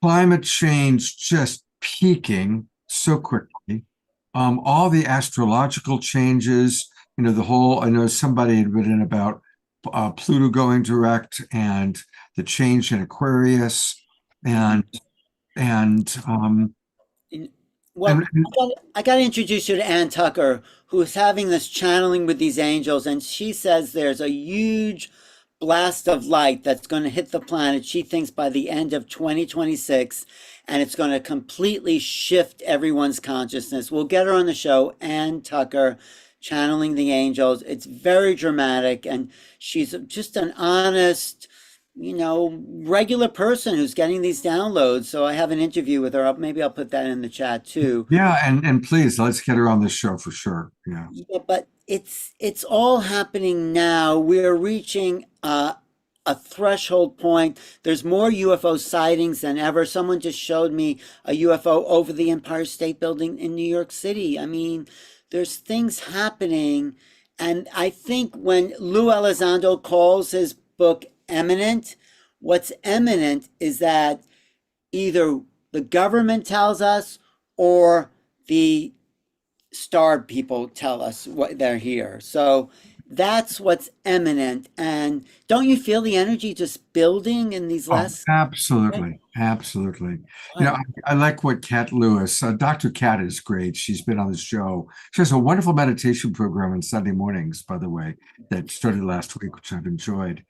S2: climate change just peaking so quickly, all the astrological changes, you know, the whole, I know somebody had written about Pluto going direct and the change in Aquarius and
S3: Well, I got to introduce you to Ann Tucker, who's having this channeling with these angels, and she says there's a huge blast of light that's going to hit the planet, she thinks, by the end of 2026, and it's going to completely shift everyone's consciousness. We'll get her on the show, Ann Tucker, channeling the angels. It's very dramatic, and she's just an honest, you know, regular person who's getting these downloads. So I have an interview with her. Maybe I'll put that in the chat too.
S2: yeah, and please let's get her on the show for sure. Yeah.
S3: Yeah, but it's all happening now. We're reaching a threshold point. There's more UFO sightings than ever. Someone just showed me a UFO over the Empire State Building in New York City. I mean, there's things happening. And I think when Lou Elizondo calls his book Eminent, what's eminent is that either the government tells us or the star people tell us what they're here. So that's what's eminent. And don't you feel the energy just building in these
S2: Oh,
S3: last?
S2: absolutely. Absolutely. You know,
S3: Right.
S2: I like what Kat Lewis, Dr. Kat is great. She's been on the show. She has a wonderful meditation program on Sunday mornings, by the way, that started last week, which I've enjoyed.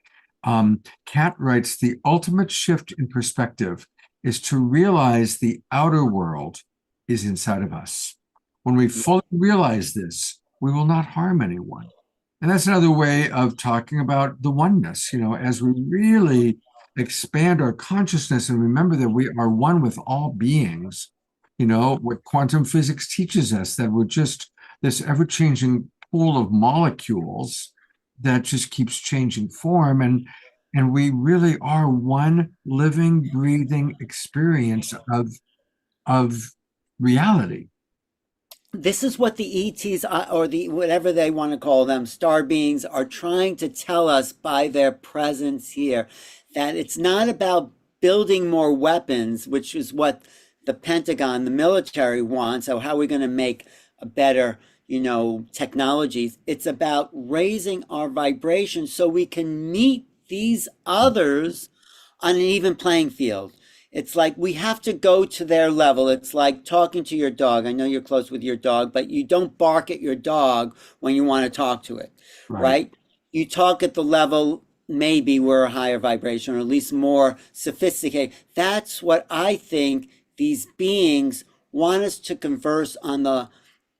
S2: Kat writes, the ultimate shift in perspective is to realize the outer world is inside of us. When we fully realize this, we will not harm anyone. And that's another way of talking about the oneness, you know, as we really expand our consciousness and remember that we are one with all beings, you know, what quantum physics teaches us, that we're just this ever-changing pool of molecules that just keeps changing form. And we really are one living, breathing experience of reality.
S3: This is what the ETs or the whatever they want to call them, star beings, are trying to tell us by their presence here, that it's not about building more weapons, which is what the Pentagon, the military wants. So how are we going to make a better, technologies? It's about raising our vibration so we can meet these others on an even playing field. It's like we have to go to their level. It's like talking to your dog. I know you're close with your dog, but you don't bark at your dog when you want to talk to it,
S2: Right.
S3: right? You talk at the level maybe we're a higher vibration or at least more sophisticated. That's what I think these beings want us to converse on the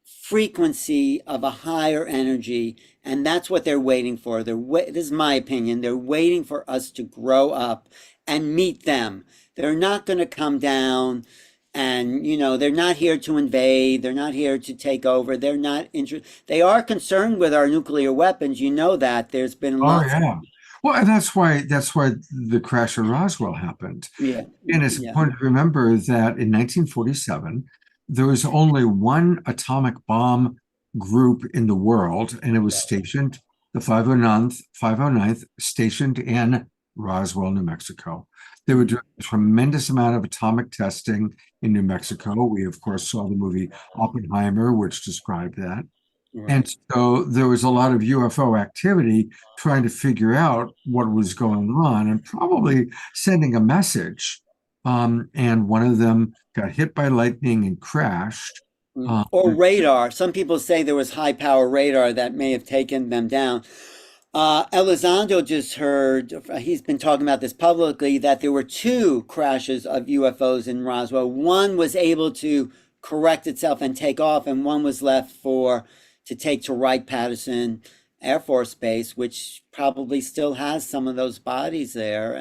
S3: frequency of a higher energy, and that's what they're waiting for. This is my opinion. They're waiting for us to grow up and meet them. They're not going to come down and, they're not here to invade. They're not here to take over. They're not interested. They are concerned with our nuclear weapons. You know that. There's been
S2: Oh,
S3: lots of,
S2: yeah. Well, and that's why the crash of Roswell happened.
S3: yeah,
S2: And it's
S3: yeah.
S2: important to remember that in 1947, there was only one atomic bomb group in the world, and it was stationed, the 509th, stationed in Roswell, New Mexico. They were doing a tremendous amount of atomic testing in New Mexico. We, of course, saw the movie Oppenheimer, which described that. And
S3: Right.
S2: so there was a lot of UFO activity trying to figure out what was going on and probably sending a message. And one of them got hit by lightning and crashed.
S3: Or radar. Some people say there was high power radar that may have taken them down. Elizondo just heard, he's been talking about this publicly, that there were two crashes of UFOs in Roswell. One was able to correct itself and take off, and one was left to take to Wright-Patterson Air Force Base, which probably still has some of those bodies there.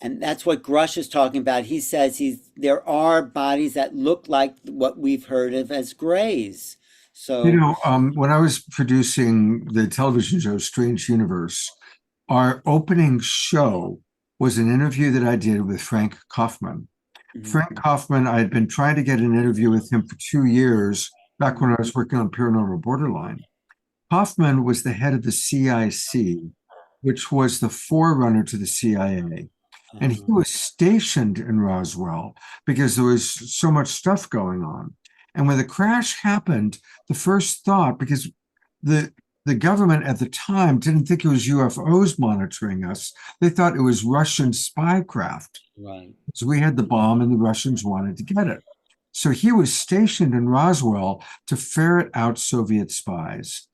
S3: And that's what Grush is talking about. He says there are bodies that look like what we've heard of as grays. So,
S2: When I was producing the television show Strange Universe, our opening show was an interview that I did with Frank Kaufman. Frank Kaufman, I had been trying to get an interview with him for 2 years, back when I was working on Paranormal Borderline. Kaufman was the head of the CIC, which was the forerunner to the CIA. And he was stationed in Roswell because there was so much stuff going on. And when the crash happened, the first thought, because the government at the time didn't think it was UFOs monitoring us, they thought it was Russian spy craft.
S3: right.
S2: So we had the bomb and the Russians wanted to get it. So he was stationed in Roswell to ferret out Soviet spies.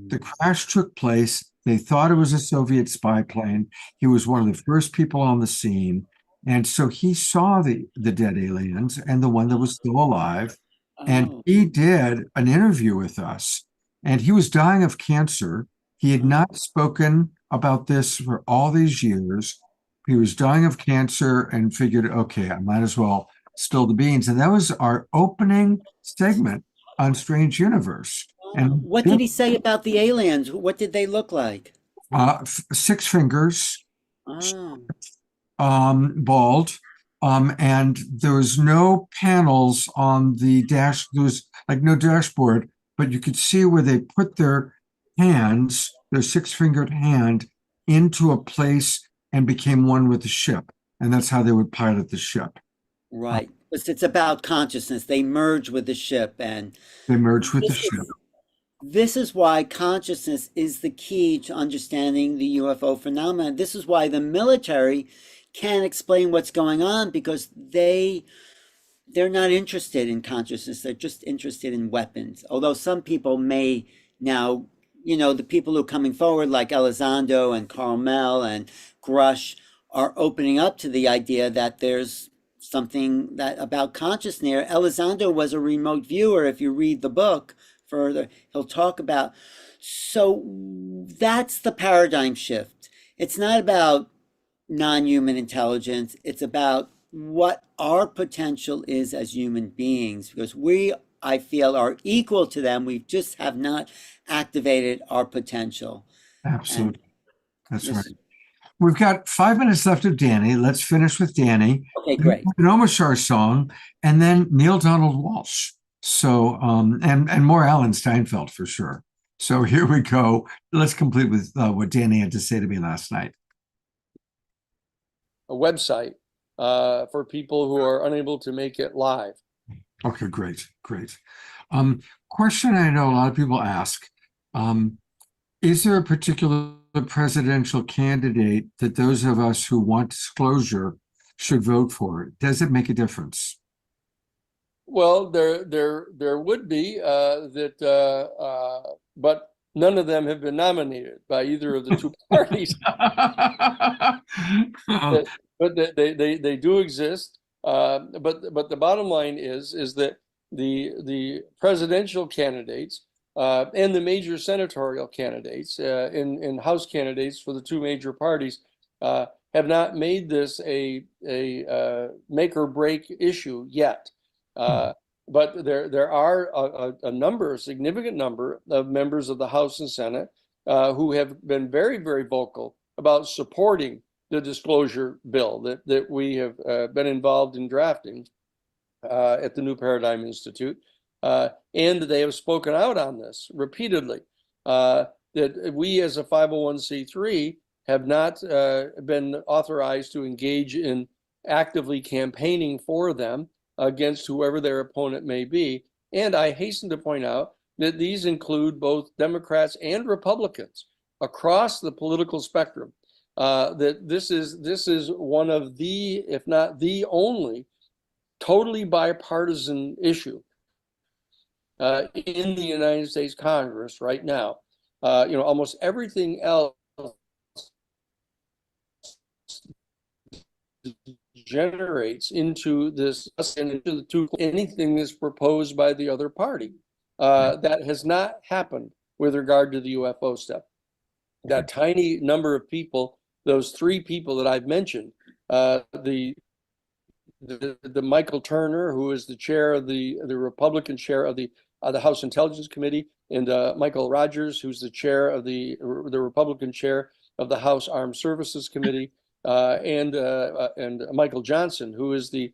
S2: The crash took place. They thought it was a Soviet spy plane. He was one of the first people on the scene. And so he saw the dead aliens and the one that was still alive. And
S3: Oh,
S2: he did an interview with us. And he was dying of cancer. He had not spoken about this for all these years. He was dying of cancer and figured, okay, I might as well spill the beans. And that was our opening segment on Strange Universe. And
S3: what did he say about the aliens? What did they look like?
S2: 6 fingers,
S3: Oh,
S2: bald, and there was no panels on the dash. There was like no dashboard, but you could see where they put their hands, their 6-fingered hand, into a place and became one with the ship, and that's how they would pilot the ship.
S3: right. It's about consciousness. They merge with the ship, and
S2: They merge with the
S3: this
S2: ship.
S3: is, this is why consciousness is the key to understanding the UFO phenomenon. This is why the military can't explain what's going on, because they're not interested in consciousness. They're just interested in weapons. Although some people may now, the people who are coming forward, like Elizondo and Carmel and Grush, are opening up to the idea that there's something that about consciousness. Elizondo was a remote viewer. If you read the book further, he'll talk about. So that's the paradigm shift. It's not about non-human intelligence. It's about what our potential is as human beings, because we, I feel, are equal to them. We just have not activated our potential.
S2: Absolutely. That's
S3: This-
S2: right. We've got 5 minutes left of Danny. Let's finish with Danny.
S3: Okay, great.
S2: An Omashar song, and then Neil Donald Walsh. So, and more Alan Steinfeld for sure. So here we go. Let's complete with what Danny had to say to me last night.
S6: A website for people who are unable to make it live.
S2: Okay, great, great. Question I know a lot of people ask, is there a particular presidential candidate that those of us who want disclosure should vote for? Does it make a difference?
S6: Well, there would be but none of them have been nominated by either of the two parties. But they do exist. But the bottom line is that the presidential candidates and the major senatorial candidates in House candidates for the two major parties have not made this a make or break issue yet. But there are a significant number of members of the House and Senate who have been very, very vocal about supporting the disclosure bill that we have been involved in drafting at the New Paradigm Institute. And they have spoken out on this repeatedly, that we as a 501c3 have not been authorized to engage in actively campaigning for them against whoever their opponent may be. And I hasten to point out that these include both Democrats and Republicans across the political spectrum. That this is one of the, if not the only, totally bipartisan issue in the United States Congress right now. Almost everything else generates into this and into the two anything that's proposed by the other party. That has not happened with regard to the UFO stuff. That tiny number of people, those three people that I've mentioned, the Michael Turner, who is the chair of the Republican chair of the House Intelligence Committee, and Michael Rogers, who's the chair of the Republican chair of the House Armed Services Committee, and Michael Johnson, who is the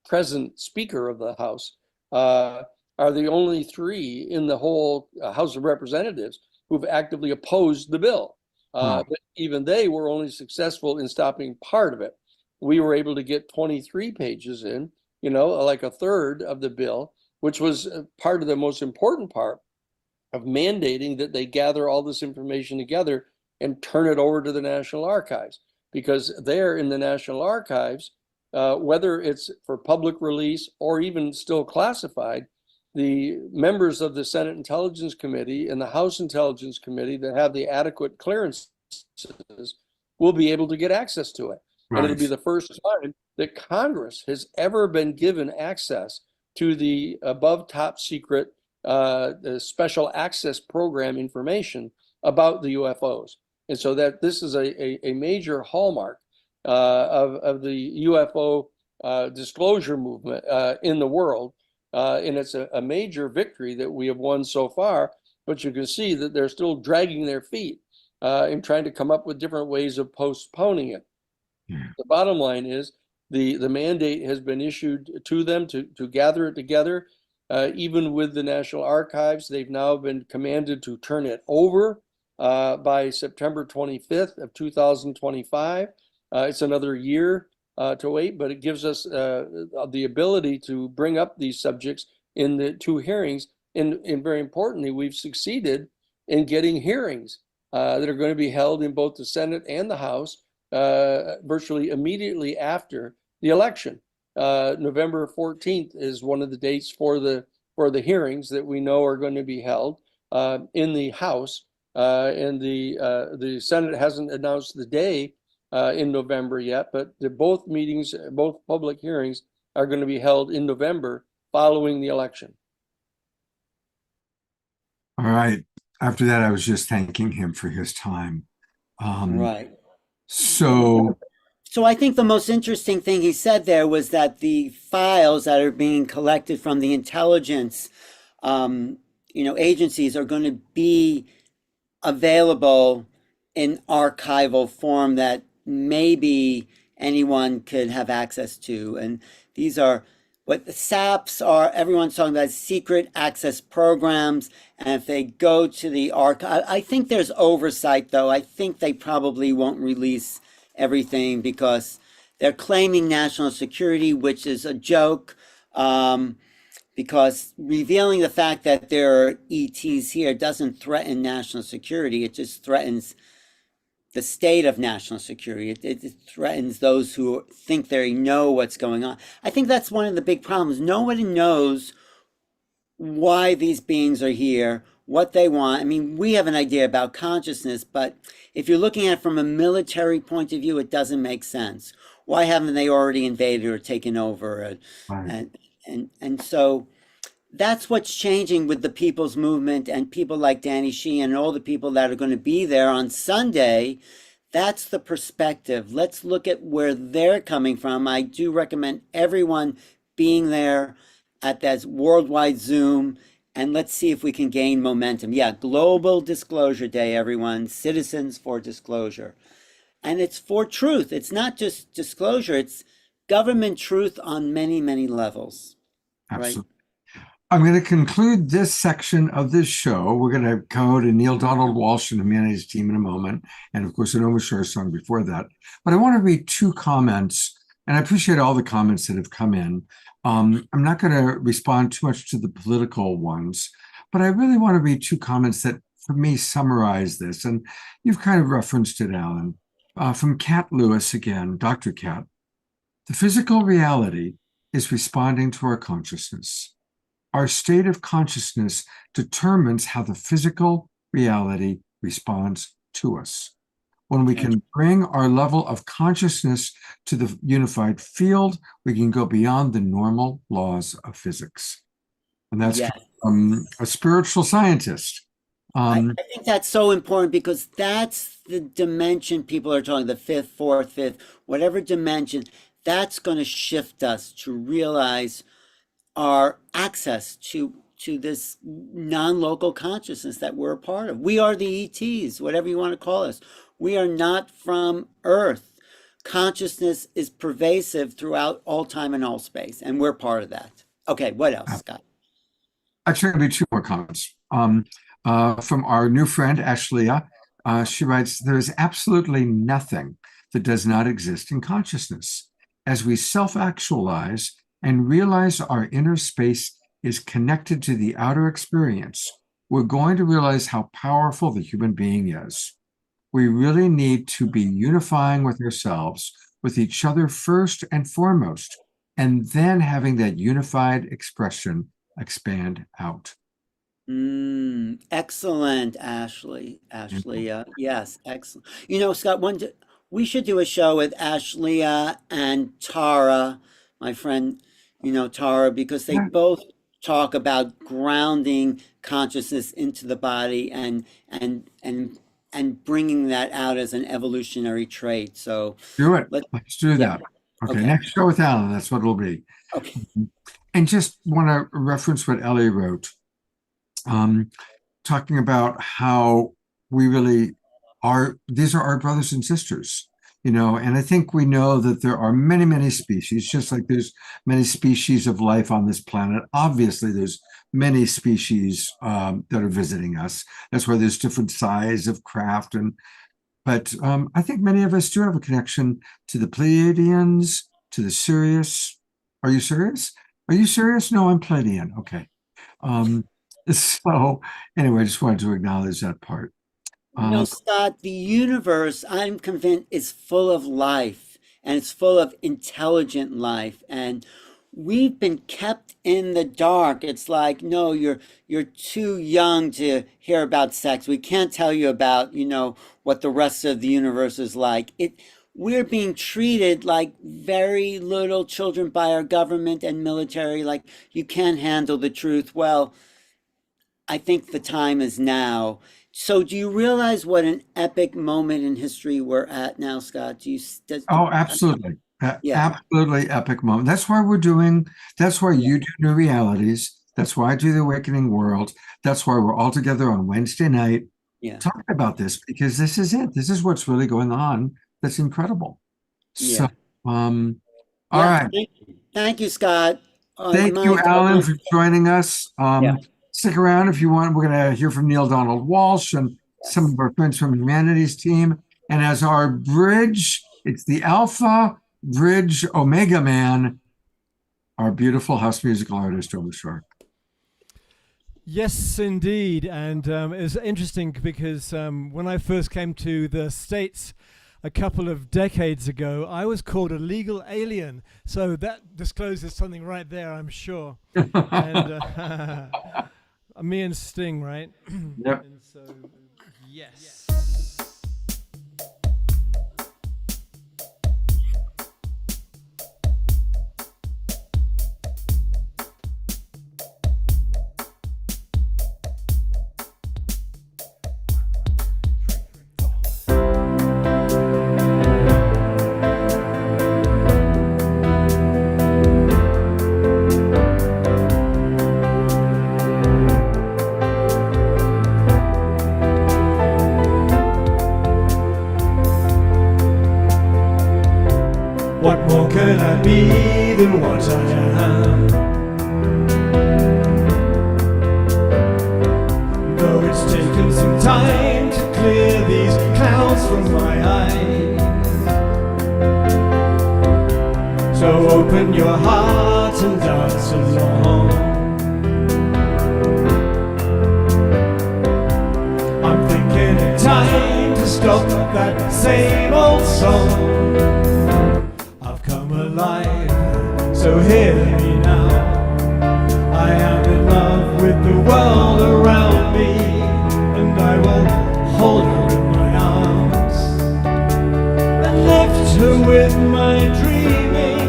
S6: present Speaker of the House, are the only three in the whole House of Representatives who've actively opposed the bill. But even they were only successful in stopping part of it. We were able to get 23 pages in, like a third of the bill, which was part of the most important part of mandating that they gather all this information together and turn it over to the National Archives. Because there in the National Archives, whether it's for public release or even still classified, the members of the Senate Intelligence Committee and the House Intelligence Committee that have the adequate clearances will be able to get access to it. Right. And it'll be the first time that Congress has ever been given access to the above top secret the special access program information about the UFOs. And so that this is a major hallmark of the UFO disclosure movement in the world. And it's a major victory that we have won so far, but you can see that they're still dragging their feet in trying to come up with different ways of postponing it. Yeah. The bottom line is the mandate has been issued to them to gather it together. Even with the National Archives, they've now been commanded to turn it over by September 25th of 2025. It's another year to wait, but it gives us the ability to bring up these subjects in the two hearings. And very importantly, we've succeeded in getting hearings that are going to be held in both the Senate and the House virtually immediately after the election. November 14th is one of the dates for the hearings that we know are going to be held in the House, and the Senate hasn't announced the day in November yet, but both meetings, both public hearings, are going to be held in November following the election.
S2: All right. After that, I was just thanking him for his time.
S3: Right.
S2: So
S3: So I think the most interesting thing he said there was that the files that are being collected from the intelligence, agencies are going to be available in archival form that maybe anyone could have access to. And these are what the SAPs are. Everyone's talking about secret access programs. And if they go to the archive, I think there's oversight, though. I think they probably won't release everything because they're claiming national security, which is a joke. Because revealing the fact that there are ETs here doesn't threaten national security. It just threatens the state of national security. It threatens those who think they know what's going on. I think that's one of the big problems. Nobody knows why these beings are here, what they want. I mean, we have an idea about consciousness, but if you're looking at it from a military point of view, it doesn't make sense. Why haven't they already invaded or taken over?
S2: Right.
S3: And so that's what's changing with the People's Movement and people like Danny Sheehan and all the people that are going to be there on Sunday. That's the perspective. Let's look at where they're coming from. I do recommend everyone being there at that worldwide Zoom, and let's see if we can gain momentum. Yeah, Global Disclosure Day, everyone. Citizens for Disclosure. And it's for truth. It's not just disclosure. It's government truth on many, many levels.
S2: absolutely.
S3: Right?
S2: I'm going to conclude this section of this show. We're going to go to Neil Donald Walsh and the man and his team in a moment. And of course, an Omashar song before that. But I want to read two comments, and I appreciate all the comments that have come in. I'm not going to respond too much to the political ones, but I really want to read two comments that, for me, summarize this. And you've kind of referenced it, Alan. From Kat Lewis again, Dr. Kat. The physical reality is responding to our consciousness. Our state of consciousness determines how the physical reality responds to us. When we can bring our level of consciousness to the unified field, we can go beyond the normal laws of physics. And that's from a spiritual scientist.
S3: I think that's so important because that's the dimension people are talking, the fifth, fourth, fifth, whatever dimension, that's going to shift us to realize our access to this non-local consciousness that we're a part of. We are the ETs, whatever you want to call us. We are not from Earth. Consciousness is pervasive throughout all time and all space, and we're part of that. Okay, what else, Scott?
S2: Actually, going to be two more comments. From our new friend, Ashleah. She writes, there is absolutely nothing that does not exist in consciousness. As we self-actualize and realize our inner space is connected to the outer experience, we're going to realize how powerful the human being is. We really need to be unifying with ourselves, with each other first and foremost, and then having that unified expression expand out.
S3: Excellent, Ashley. Yes, excellent. You know, Scott, we should do a show with Ashleah and Tara, my friend, Tara, because they both talk about grounding consciousness into the body and bringing that out as an evolutionary trait. So
S2: do it. Let's do that. Okay, next show with Alan. That's what it'll be.
S3: Okay.
S2: And just want to reference what Ellie wrote, talking about how we really are. These are our brothers and sisters. And I think we know that there are many, many species, just like there's many species of life on this planet. Obviously, there's many species that are visiting us. That's why there's different size of craft and but I think many of us do have a connection to the Pleiadians, to the Sirius. Are you serious? Are you serious? No, I'm Pleiadian. Okay. So anyway, I just wanted to acknowledge that part.
S3: Scott, the universe, I'm convinced, is full of life and it's full of intelligent life. And we've been kept in the dark. It's like, no, you're too young to hear about sex. We can't tell you about, what the rest of the universe is like. We're being treated like very little children by our government and military, like you can't handle the truth. Well, I think the time is now. So do you realize what an epic moment in history we're at now, Scott?
S2: Oh, absolutely.
S3: Yeah.
S2: Absolutely epic moment. That's why you do New Realities. That's why I do the Awakening World. That's why we're all together on Wednesday night
S3: Yeah.
S2: talking about this, because this is it. This is what's really going on. That's incredible.
S3: Yeah.
S2: So, all right.
S3: Thank you, Scott.
S2: Thank you, Alan, for joining us.
S3: Yeah.
S2: Stick around if you want. We're going to hear from Neil Donald Walsh and some of our friends from Humanities team. And as our bridge, it's the Alpha Bridge Omega Man, our beautiful house musical artist over the shore.
S4: Yes, indeed. And it's interesting because when I first came to the States a couple of decades ago, I was called a legal alien. So that discloses something right there, I'm sure. And me and Sting, right?
S2: Yep.
S4: And so, yes. What more can I be than what I am? Though it's taken some time to clear these clouds from my eyes. So open your heart and dance along. I'm thinking it's time to stop that same old song. Alive, so hear me now. I am in love with the world around me, and I will hold her in my arms and lift her with my dreaming.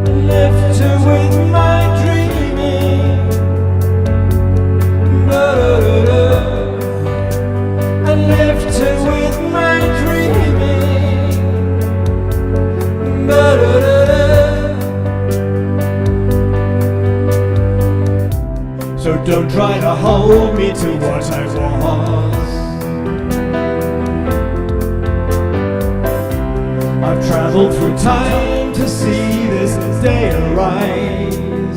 S4: And lift her with my dreaming. And lift her with my dreaming. So don't try to hold me to what I was. I've traveled through time to see this day arise.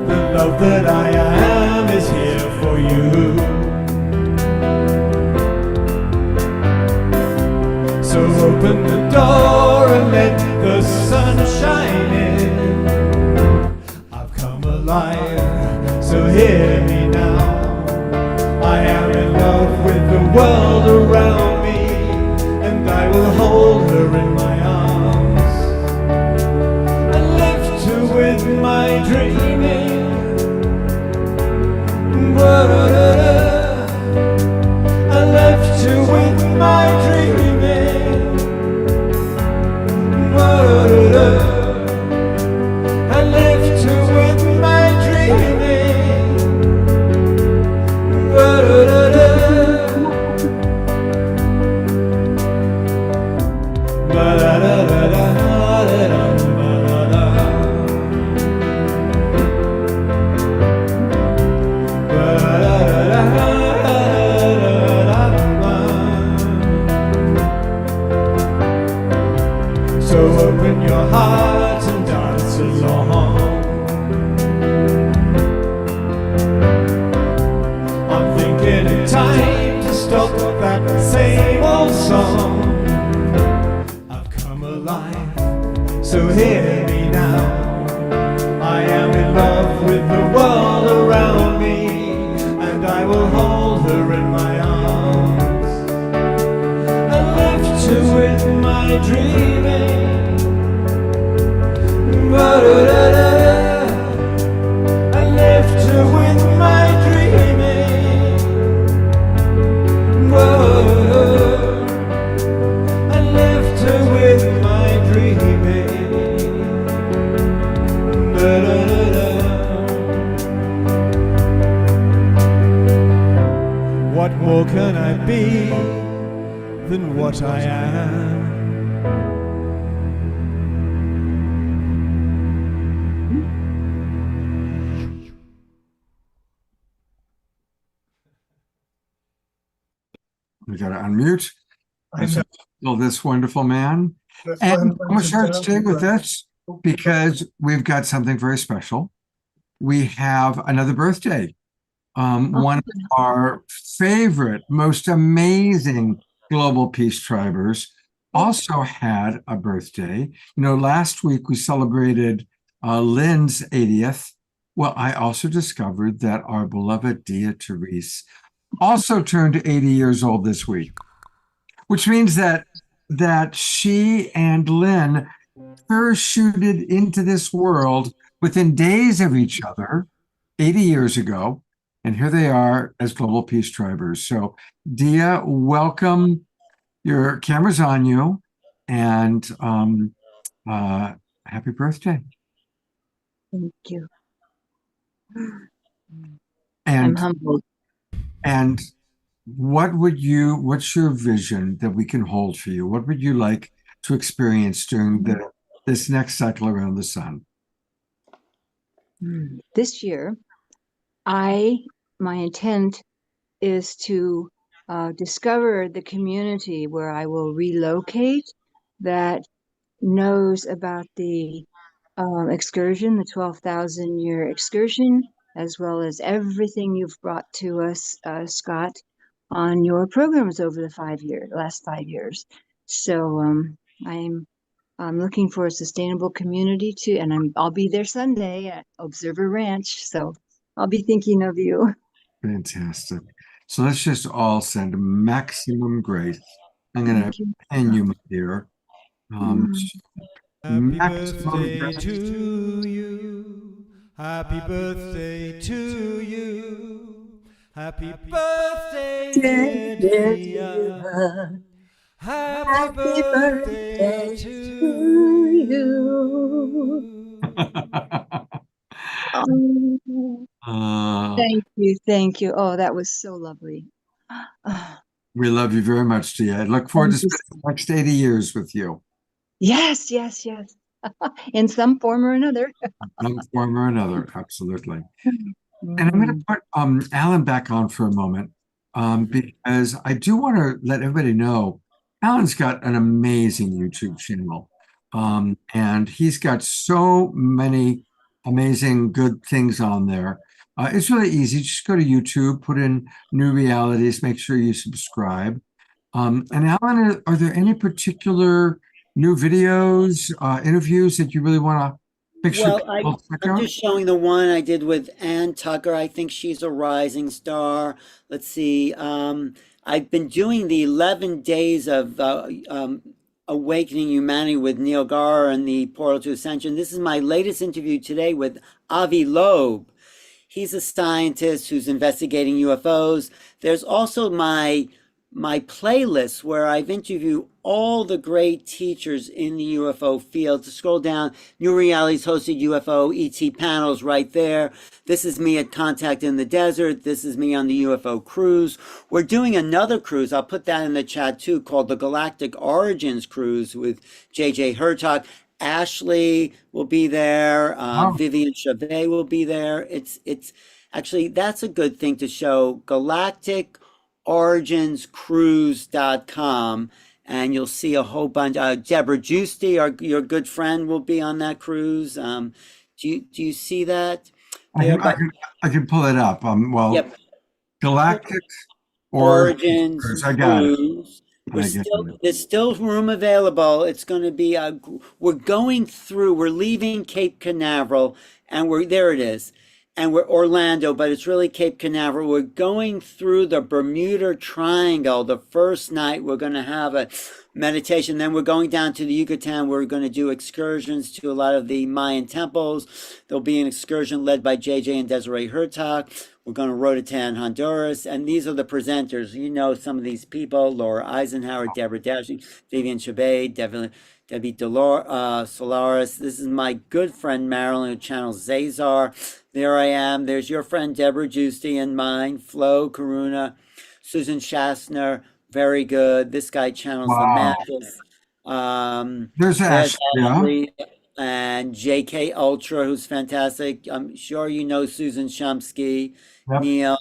S4: The love that I am is here for you. So open the door and let the sun shine in. I've come alive, so hear me now. I am in love with the world around me, and I will hold her in my arms and lift her with my dreaming. I left her with my dreaming. I left her with my dreaming. old song. I've come alive, so hear me now. I am in love with the world around me, and I will hold her in my arms and lift her with my dreaming. And lift her with my dreaming. And lift her with my dreaming. What more can I be than what I am?
S2: We got to unmute.
S5: I know.
S2: Well, this wonderful man.
S5: The
S2: And
S5: fun
S2: I'm going to start
S5: down
S2: today with
S5: the-
S2: this because we've got something very special. We have another birthday. One of our favorite, most amazing global peace tribers also had a birthday. You know, last week we celebrated Lynn's 80th. Well, I also discovered that our beloved Dia Therese also turned 80 years old this week, which means that she and Lynn parachuted into this world within days of each other 80 years ago. And here they are as global peace tribers. So, Dia, welcome. Your camera's on you. And happy birthday.
S8: Thank you. I'm
S2: And
S8: humbled.
S2: and what's your vision that we can hold for you? What would you like to experience during this next cycle around the sun?
S8: This year, my intent is to discover the community where I will relocate that knows about the excursion, the 12,000-year excursion, as well as everything you've brought to us, Scott, on your programs over the last 5 years. So I'm looking for a sustainable community too, and I'll be there Sunday at Observer Ranch. So I'll be thinking of you.
S2: Fantastic. So let's just all send maximum grace. I'm going
S8: Thank
S2: to
S8: you.
S2: pin you, my dear.
S4: Happy
S2: Maximum
S4: birthday
S2: grace.
S4: to you. Happy birthday to you. Happy birthday, dear Dia. Happy birthday to you.
S8: Oh, thank you. Oh, that was so lovely.
S2: We love you very much, Dia. I look forward to
S8: Thank you.
S2: spending the next 80 years with you.
S8: Yes, yes, yes. In some form or another.
S2: One form or another, absolutely. And I'm going to put Alan back on for a moment because I do want to let everybody know Alan's got an amazing YouTube channel. And he's got so many amazing good things on there. It's really easy. Just go to YouTube, put in New Realities, make sure you subscribe. And Alan, are there any particular new videos, interviews that you really want to make sure
S3: Well,
S2: people check
S3: I'm
S2: out?
S3: just showing the one I did with Ann Tucker. I think she's a rising star. Let's see. I've been doing the 11 days of Awakening Humanity with Neil Gar and the Portal to Ascension. This is my latest interview today with Avi Loeb. He's a scientist who's investigating UFOs. There's also my playlist where I've interviewed all the great teachers in the UFO field. To scroll down, New Realities hosted UFO ET panels right there. This is me at Contact in the Desert. This is me on the UFO cruise. We're doing another cruise, I'll put that in the chat too, called the Galactic Origins Cruise with JJ Hertog. Ashley will be there. Vivian Chavez will be there. It's actually, that's a good thing to show. GalacticOriginsCruise.com, and you'll see a whole bunch. Deborah Giusti, your good friend, will be on that cruise. Do you see that?
S2: I can pull it up.
S3: Yep.
S2: Galactic
S3: Origins
S2: Cruise. I got it.
S3: Cruise.
S2: I get it.
S3: There's still room available. It's going to be we're leaving Cape Canaveral, and there it is. And we're Orlando, but it's really Cape Canaveral. We're going through the Bermuda Triangle. The first night we're going to have a meditation. Then we're going down to the Yucatan. We're going to do excursions to a lot of the Mayan temples. There'll be an excursion led by JJ and Desiree Hurtak. We're going to Roatán, Honduras. And these are the presenters. You know some of these people: Laura Eisenhower, Deborah Dashing, Vivian Chabet, Debbie Solaris. This is my good friend Marilyn, who channels Zazar. There I am. There's your friend Deborah Giusti and mine, Flo Karuna, Susan Shastner. Very good. This guy channels the
S2: Wow.
S3: Magus.
S2: There's Ash. Yeah.
S3: Ashley and JK Ultra, who's fantastic. I'm sure you know Susan Shumsky,
S2: Yep.
S3: Neil,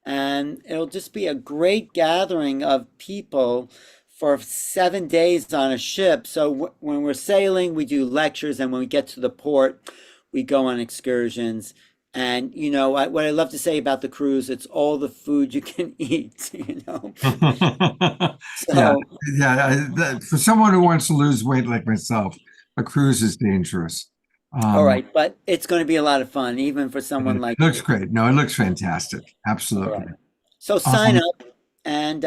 S3: and it'll just be a great gathering of people for 7 days on a ship. So when we're sailing, we do lectures, and when we get to the port, we go on excursions. And you know what I love to say about the cruise, it's all the food you can eat, you know. So,
S2: yeah. For someone who wants to lose weight like myself, a cruise is dangerous.
S3: all right, but it's going to be a lot of fun, even for someone like
S2: It looks
S3: you.
S2: great. No, it looks fantastic.
S3: All
S2: Absolutely.
S3: right. So sign up and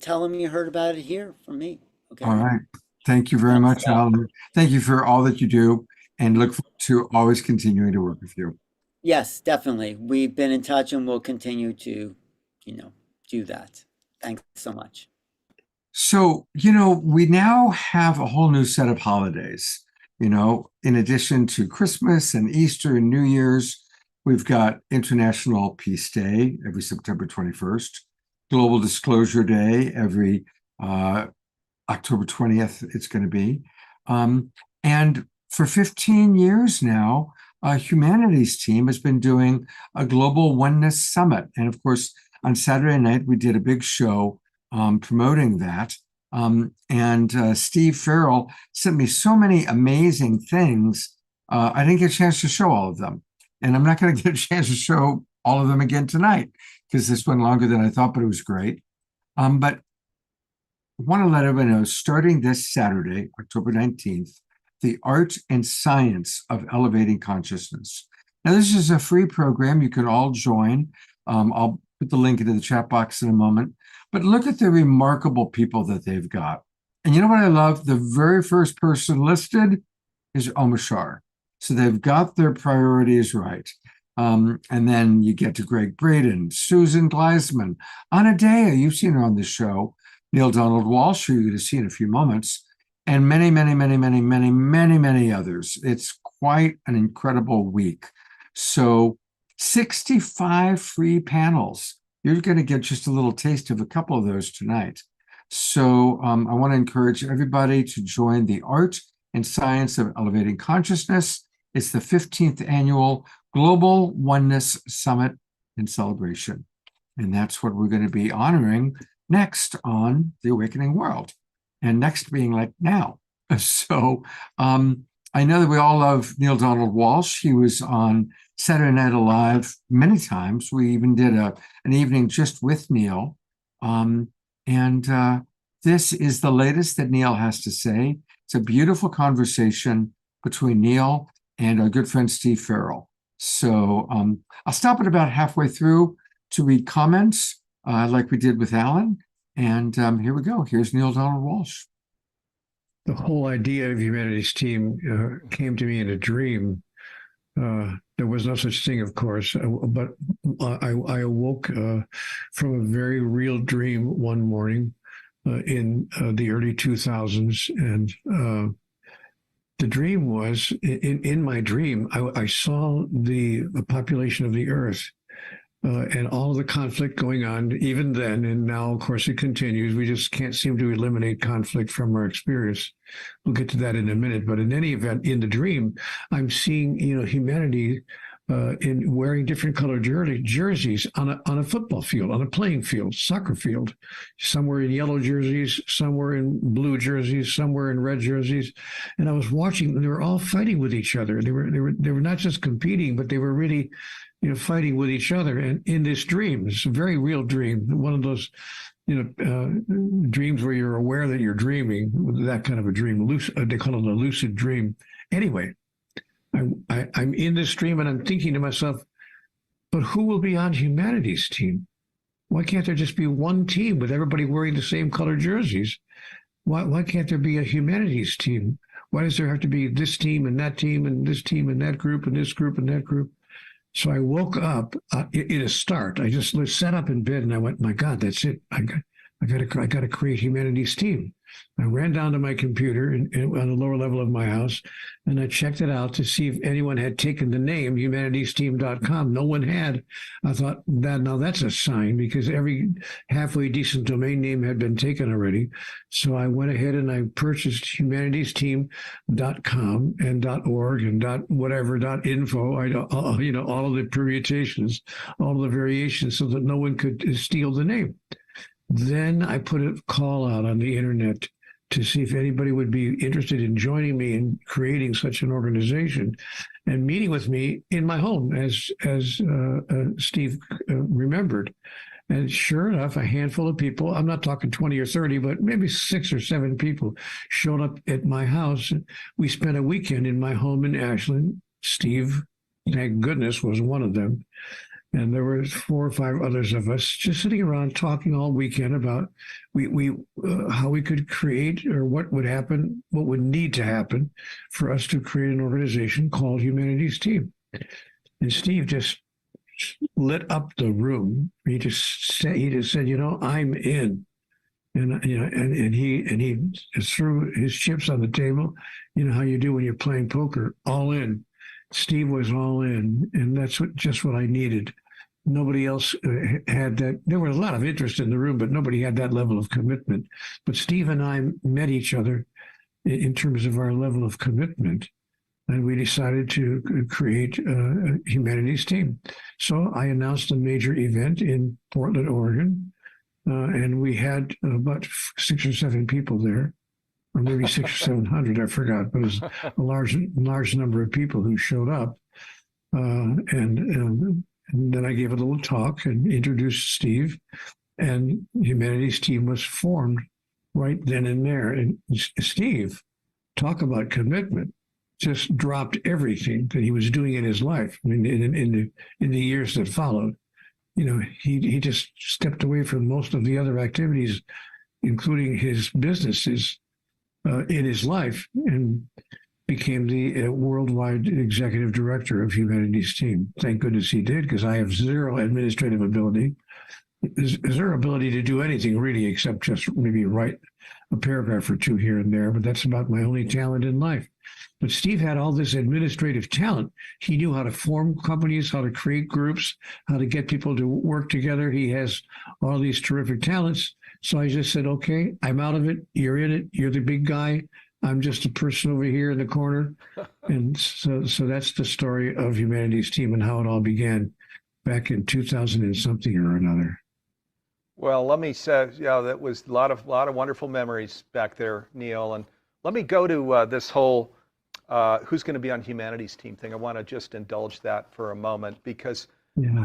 S3: tell them you heard about it here from me. Okay.
S2: All right. Thank you very much, Alan. Thank you for all that you do, and look forward to always continuing to work with you.
S3: Yes, definitely. We've been in touch and we'll continue to, do that. Thanks so much.
S2: So, we now have a whole new set of holidays. In addition to Christmas and Easter and New Year's, we've got International Peace Day every September 21st, Global Disclosure Day every October 20th, it's going to be. And for 15 years now, Humanities team has been doing a Global Oneness Summit. And of course, on Saturday night, we did a big show promoting that. And Steve Farrell sent me so many amazing things. I didn't get a chance to show all of them. And I'm not going to get a chance to show all of them again tonight, because this went longer than I thought, but it was great. But I want to let everyone know, starting this Saturday, October 19th, the Art and Science of Elevating Consciousness. Now, this is a free program. You can all join. I'll put the link into the chat box in a moment. But look at the remarkable people that they've got. And you know what I love? The very first person listed is Omashar. So they've got their priorities right. And then you get to Greg Braden, Susan Gleisman, Anna Dea, you've seen her on the show, Neil Donald Walsh, who you're going to see in a few moments, and many, many, many, many, many, many, many others. It's quite an incredible week. So 65 free panels. You're going to get just a little taste of a couple of those tonight. So I want to encourage everybody to join the Art and Science of Elevating Consciousness. It's the 15th annual Global Oneness Summit and Celebration. And that's what we're going to be honoring next on The Awakening World. And next being like now. So I know that we all love Neil Donald Walsh. He was on Saturday Night Live many times. We even did an evening just with Neil. This is the latest that Neil has to say. It's a beautiful conversation between Neil and our good friend Steve Farrell. So I'll stop at about halfway through to read comments like we did with Alan. And here we go. Here's Neil Donald Walsh.
S9: The whole idea of Humanities Team came to me in a dream. There was no such thing, of course, but I awoke from a very real dream one morning in the early 2000s. And the dream was, in my dream, I saw the population of the Earth and all the conflict going on even then. And now, of course, it continues. We just can't seem to eliminate conflict from our experience. We'll get to that in a minute. But in any event, in the dream, I'm seeing, humanity in wearing different colored jerseys on a football field, on a playing field, soccer field. Some were in yellow jerseys, some were in blue jerseys, some were in red jerseys. And I was watching, and they were all fighting with each other. They were not just competing, but they were really fighting with each other. And in this dream, it's a very real dream, one of those dreams where you're aware that you're dreaming, that kind of a dream. They call it a lucid dream. Anyway, I'm in this dream and I'm thinking to myself, but who will be on humanity's team? Why can't there just be one team with everybody wearing the same color jerseys? Why can't there be a humanities team? Why does there have to be this team and that team and this team and that group and this group and that group? So I woke up in a start. I just sat up in bed and I went, my God, that's it. I got to create humanities team. I ran down to my computer on the lower level of my house, and I checked it out to see if anyone had taken the name humanitiesteam.com. No one had. I thought, now that's a sign, because every halfway decent domain name had been taken already. So I went ahead and I purchased humanitiesteam.com and .org and .whatever, .info, all of the permutations, all of the variations, so that no one could steal the name. Then I put a call out on the internet to see if anybody would be interested in joining me in creating such an organization and meeting with me in my home, as Steve remembered. And sure enough, a handful of people, I'm not talking 20 or 30, but maybe 6 or 7 people showed up at my house. We spent a weekend in my home in Ashland. Steve, thank goodness, was one of them. And there were 4 or 5 others of us just sitting around talking all weekend about how we could create, or what would happen, what would need to happen for us to create an organization called Humanities Team. And Steve just lit up the room. He just said, I'm in. And he threw his chips on the table. You know how you do when you're playing poker, all in. Steve was all in, and that's just what I needed. Nobody else had that. There was a lot of interest in the room, but nobody had that level of commitment. But Steve and I met each other in terms of our level of commitment, and we decided to create a humanities team. So I announced a major event in Portland, Oregon, and we had about 6 or 7 people there, or maybe 600 or 700, I forgot, but it was a large number of people who showed up. And then I gave a little talk and introduced Steve, and Humanities Team was formed right then and there. And Steve, talk about commitment, just dropped everything that he was doing in his life. I mean, in the years that followed, he just stepped away from most of the other activities, including his businesses, in his life, and became the worldwide executive director of Humanities Team. Thank goodness he did, because I have zero administrative ability, zero ability to do anything really, except just maybe write a paragraph or 2 here and there, but that's about my only talent in life. But Steve had all this administrative talent. He knew how to form companies, how to create groups, how to get people to work together. He has all these terrific talents. So I just said, okay, I'm out of it. You're in it. You're the big guy. I'm just a person over here in the corner. And so that's the story of Humanities Team and how it all began back in 2000 and something or another.
S10: Well, let me say, that was a lot of wonderful memories back there, Neil. And let me go to this whole who's going to be on Humanities Team thing. I want to just indulge that for a moment, because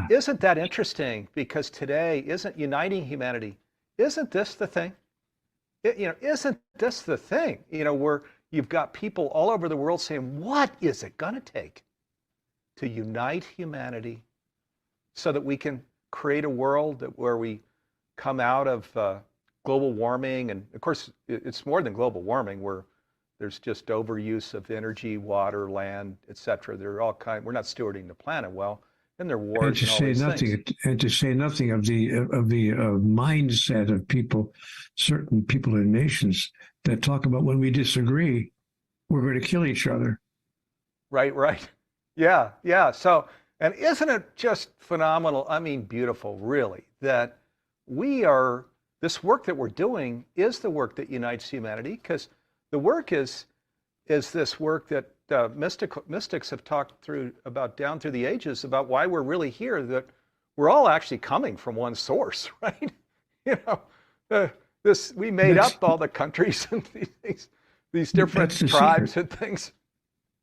S10: isn't that interesting? Because today, isn't uniting humanity, isn't this the thing? Isn't this the thing? Where you've got people all over the world saying, what is it going to take to unite humanity so that we can create a world where we come out of global warming? And of course, it's more than global warming, where there's just overuse of energy, water, land, etc. They're all we're not stewarding the planet well. And there are wars and all these things.
S9: And to say nothing of the mindset of people, certain people and nations that talk about, when we disagree, we're going to kill each other.
S10: Right. Yeah. So, and isn't it just phenomenal? I mean, beautiful, really, that this work that we're doing is the work that unites humanity, because the work is this work that mystics have talked about down through the ages, about why we're really here, that we're all actually coming from one source, right? We made up all the countries and these different tribes secret. And things.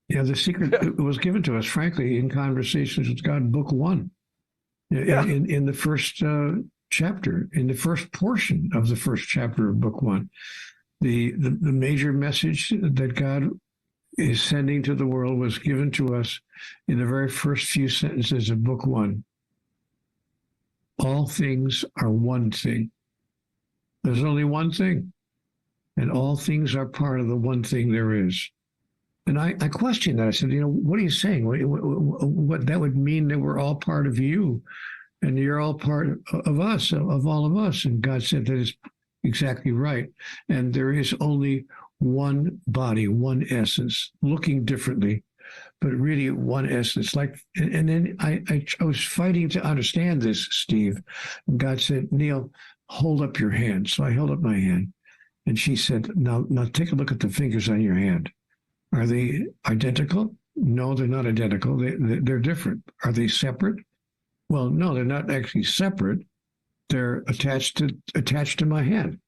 S9: Yeah, the secret was given to us, frankly, in Conversations with God, Book 1. In the first chapter, in the first portion of the first chapter of book one. The major message that God is sending to the world was given to us in the very first few sentences of book one. All things are one thing. There's only one thing, and all things are part of the one thing there is. And I questioned that. I said, what are you saying? What that would mean that we're all part of you, and you're all part of us, of all of us. And God said that is exactly right. And there is only one body, one essence, looking differently, but really one essence. And then I was fighting to understand this, Steve. And God said, Neil, hold up your hand. So I held up my hand, and she said, now take a look at the fingers on your hand. Are they identical? No, they're not identical. They're different. Are they separate? Well, no, they're not actually separate. They're attached to my hand.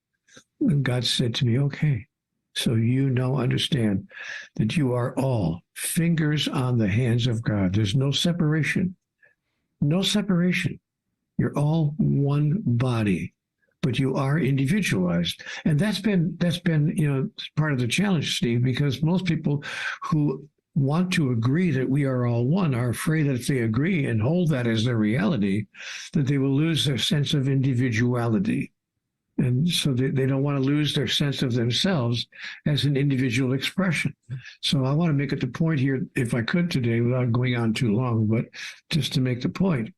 S9: And God said to me, okay, so you now understand that you are all fingers on the hands of God. There's no separation. No separation. You're all one body, but you are individualized. And that's been part of the challenge, Steve, because most people who want to agree that we are all one are afraid that if they agree and hold that as their reality, that they will lose their sense of individuality. And so they don't want to lose their sense of themselves as an individual expression. So I want to make it the point here, if I could today, without going on too long, but just to make the point,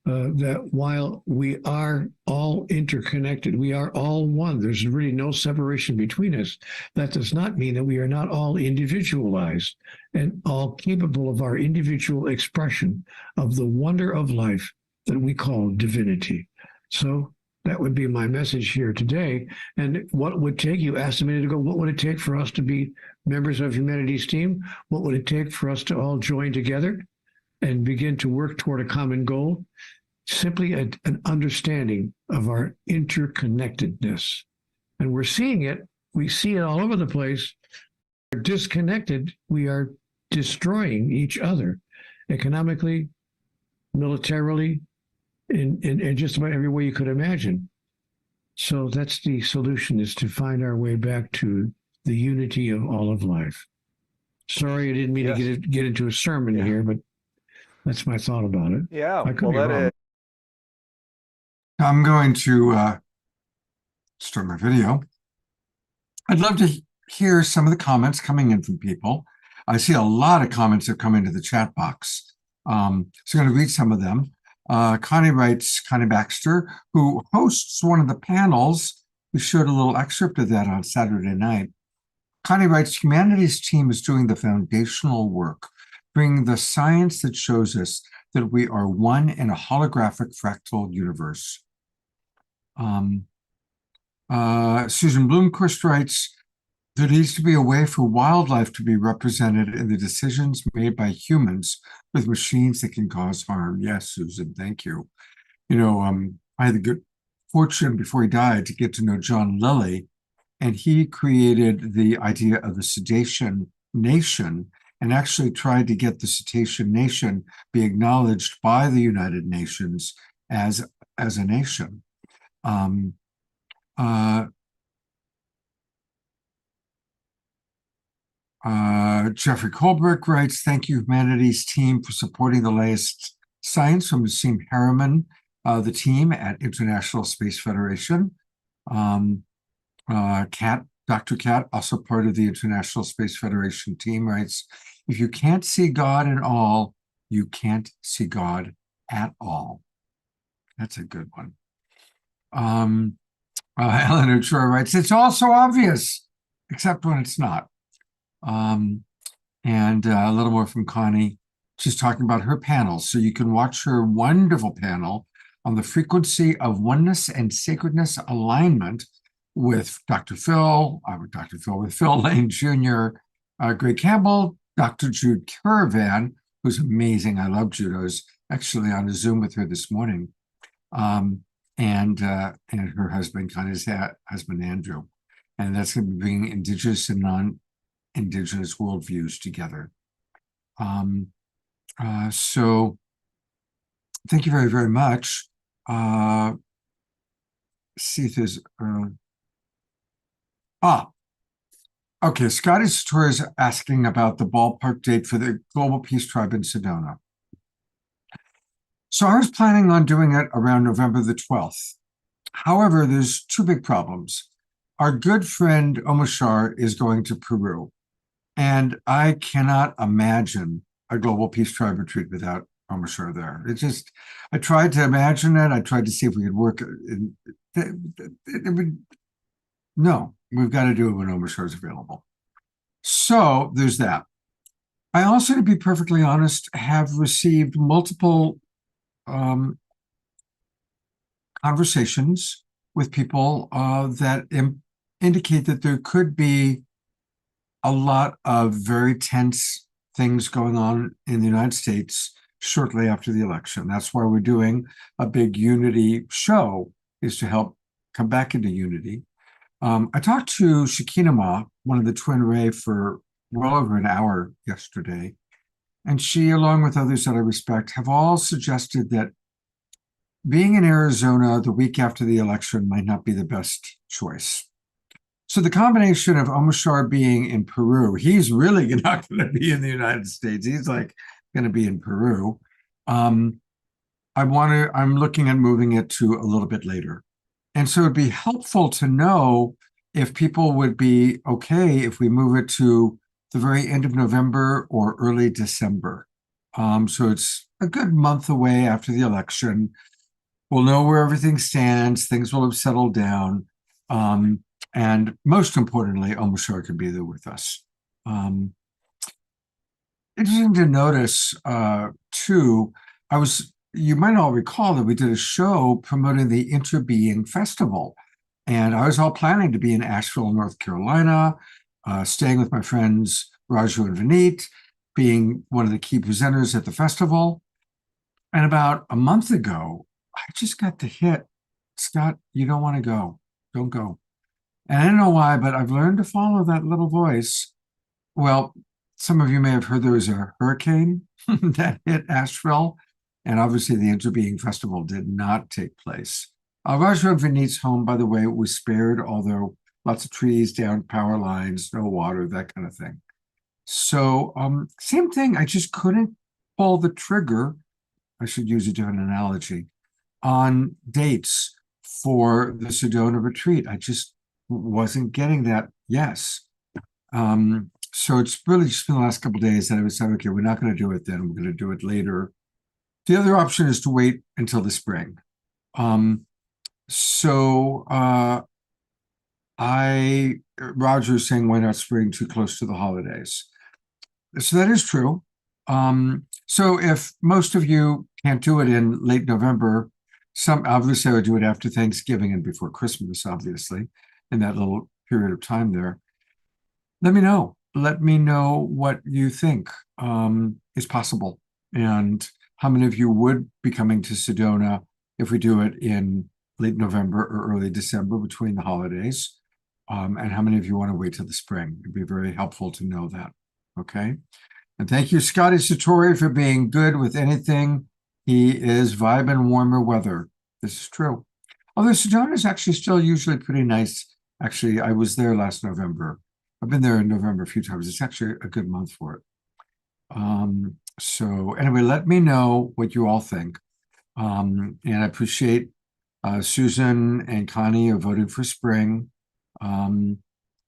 S9: that while we are all interconnected, we are all one. There's really no separation between us. That does not mean that we are not all individualized and all capable of our individual expression of the wonder of life that we call divinity. So that would be my message here today. And what would take, you asked a minute ago, what would it take for us to be members of Humanity's Team? What would it take for us to all join together and begin to work toward a common goal? Simply an understanding of our interconnectedness. And we're seeing it. We see it all over the place. We're disconnected. We are destroying each other economically, militarily, in just about every way you could imagine. So that's the solution, is to find our way back to the unity of all of life. Sorry, I didn't mean to get into a sermon here, but that's my thought about it.
S10: Yeah,
S9: I could be wrong.
S2: I'm going to start my video. I'd love to hear some of the comments coming in from people. I see a lot of comments that come into the chat box. So I'm going to read some of them. Connie writes, Connie Baxter, who hosts one of the panels. We showed a little excerpt of that on Saturday night. Connie writes, Humanity's Team is doing the foundational work, bringing the science that shows us that we are one in a holographic fractal universe. Susan Bloomquist writes, there needs to be a way for wildlife to be represented in the decisions made by humans with machines that can cause harm. Yes, Susan, thank you. I had the good fortune before he died to get to know John Lilly, and he created the idea of the Cetacean Nation and actually tried to get the Cetacean Nation be acknowledged by the United Nations as a nation. Jeffrey Colbert writes, thank you, Humanity's Team, for supporting the latest science from Nassim Harriman, the team at International Space Federation. Dr. Kat, also part of the International Space Federation team, writes, if you can't see God in all, you can't see God at all. That's a good one. Eleanor Troy writes, it's all so obvious, except when it's not. And a little more from Connie. She's talking about her panel. So you can watch her wonderful panel on the frequency of oneness and sacredness alignment with Dr. Phil, with Phil Lane Jr., Greg Campbell, Dr. Jude Caravan, who's amazing. I love Jude. I was actually on a Zoom with her this morning. And her husband, Connie's husband, Andrew. And that's going to be bringing indigenous and non-indigenous worldviews together. So thank you very, very much. see if there's okay. Scotty Satori is asking about the ballpark date for the Global Peace Tribe in Sedona. So I was planning on doing it around November the 12th. However, there's two big problems. Our good friend Omashar is going to Peru, and I cannot imagine a Global Peace Tribe retreat without Omashar there. I tried to imagine it. I tried to see if we could work. No, we've got to do it when Omashar is available. So there's that. I also, to be perfectly honest, have received multiple conversations with people that indicate that there could be a lot of very tense things going on in the United States shortly after the election. That's why we're doing a big unity show, is to help come back into unity. I talked to Shekinah, one of the Twin Ray, for well over an hour yesterday, and she, along with others that I respect, have all suggested that being in Arizona the week after the election might not be the best choice. So the combination of Omashar being in Peru, he's really not going to be in the United States. He's like going to be in Peru. I'm looking at moving it to a little bit later. And so it'd be helpful to know if people would be okay if we move it to the very end of November or early December. So it's a good month away after the election. We'll know where everything stands. Things will have settled down. And most importantly, Omashar could be there with us. Interesting to notice, too, you might all recall that we did a show promoting the Interbeing Festival. And I was all planning to be in Asheville, North Carolina, staying with my friends Raju and Vineet, being one of the key presenters at the festival. And about a month ago, I just got the hit, Scott, you don't want to go. Don't go. And I don't know why, but I've learned to follow that little voice. Well, some of you may have heard there was a hurricane that hit Asheville, and obviously the Interbeing Festival did not take place. Raju and Vineet's home, by the way, was spared, although lots of trees, down power lines, no water, that kind of thing. So same thing, I just couldn't pull the trigger, I should use a different analogy, on dates for the Sedona retreat. I just wasn't getting that yes. So it's really just been the last couple of days that I was saying, okay, we're not going to do it then, we're going to do it later. The other option is to wait until the spring. Roger's saying, why not spring, too close to the holidays? So that is true. So if most of you can't do it in late November, obviously I would do it after Thanksgiving and before Christmas, obviously, in that little period of time there. Let me know. Let me know what you think is possible, and how many of you would be coming to Sedona if we do it in late November or early December between the holidays, and how many of you want to wait till the spring. It'd be very helpful to know that. Okay. And thank you, Scotty Satori, for being good with anything. He is vibing warmer weather. This is true. Although Sedona is actually still usually pretty nice. Actually, I was there last November. I've been there in November a few times. It's actually a good month for it. So anyway, let me know what you all think. And I appreciate Susan and Connie are voting for spring.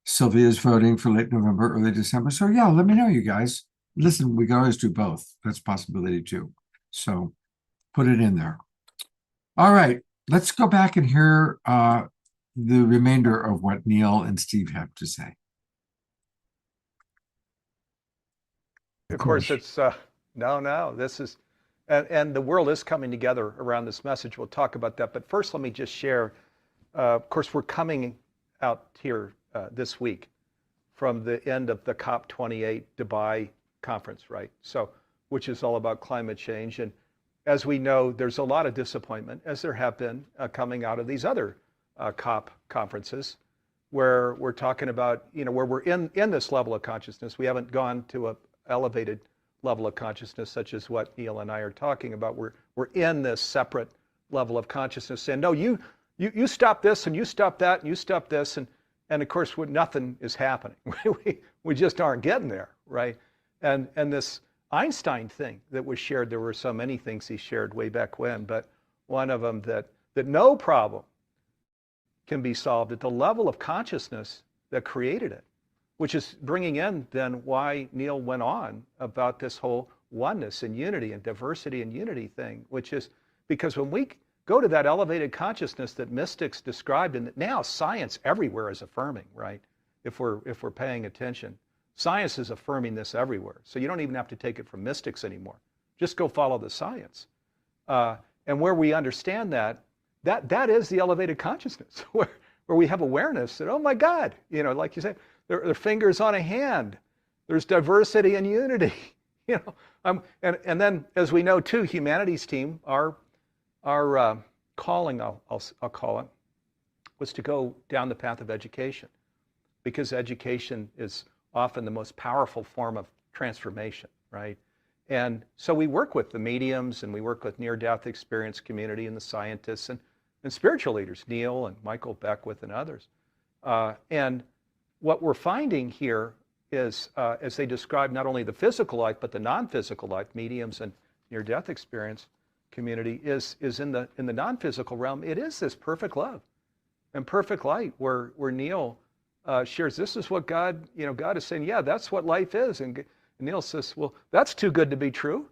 S2: Sylvia is voting for late November, early December. So yeah, let me know, you guys. Listen, we can always do both. That's a possibility too. So put it in there. All right, let's go back and hear the remainder of what Neil and Steve have to say.
S10: Of course, it's this is, and the world is coming together around this message. We'll talk about that. But first, let me just share, of course, we're coming out here this week from the end of the COP28 Dubai conference, right? So, which is all about climate change. And as we know, there's a lot of disappointment, as there have been coming out of these other COP conferences, where we're talking about, where we're in this level of consciousness. We haven't gone to a elevated level of consciousness, such as what Neil and I are talking about. We're in this separate level of consciousness. And no, you you stop this and you stop that and you stop this, and of course nothing is happening. we just aren't getting there, right? And this Einstein thing that was shared, there were so many things he shared way back when, but one of them that no problem can be solved at the level of consciousness that created it, which is bringing in then why Neil went on about this whole oneness and unity and diversity and unity thing, which is because when we go to that elevated consciousness that mystics described, and that now science everywhere is affirming, right? If we're paying attention, science is affirming this everywhere. So you don't even have to take it from mystics anymore. Just go follow the science. And where we understand that is the elevated consciousness, where we have awareness that, oh my God, like you said, there are fingers on a hand. There's diversity and unity, and then as we know too, humanities team, our calling, I'll call it, was to go down the path of education, because education is often the most powerful form of transformation, right? And so we work with the mediums, and we work with near-death experience community and the scientists and spiritual leaders, Neil and Michael Beckwith and others. And what we're finding here is, as they describe not only the physical life, but the non-physical life, mediums and near-death experience community, is in the non-physical realm. It is this perfect love and perfect light where Neil shares, this is what God is saying, yeah, that's what life is. And Neil says, well, that's too good to be true.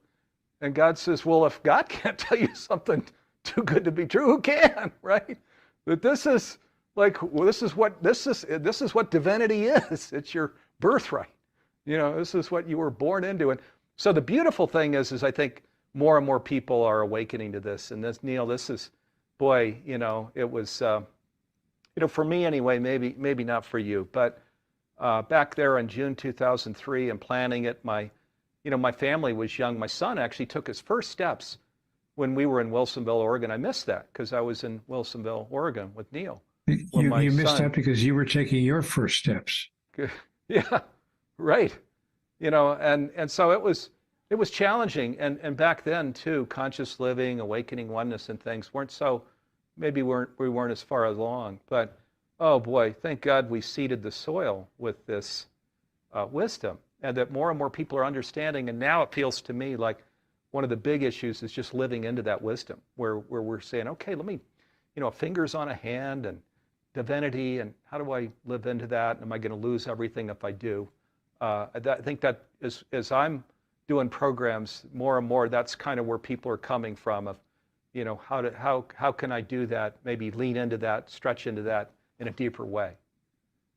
S10: And God says, well, if God can't tell you something too good to be true, who can, right? That this is like, well, this is what divinity is. It's your birthright. This is what you were born into. And so the beautiful thing is I think more and more people are awakening to this. And this, Neil, this is, boy, it was, for me anyway, maybe not for you, but back there in June 2003 and planning it, my family was young. My son actually took his first steps when we were in Wilsonville, Oregon. I missed that because I was in Wilsonville, Oregon with Neil.
S9: You missed that because you were taking your first steps.
S10: Yeah, right. And so it was challenging. And back then too, conscious living, awakening oneness and things weren't so, maybe we weren't as far along. But oh boy, thank God we seeded the soil with this wisdom, and that more and more people are understanding. And now it feels to me like one of the big issues is just living into that wisdom, where we're saying, okay, let me, fingers on a hand and divinity, and how do I live into that? Am I going to lose everything if I do? I think that as I'm doing programs more and more, that's kind of where people are coming from, of, how can I do that? Maybe lean into that, stretch into that in a deeper way.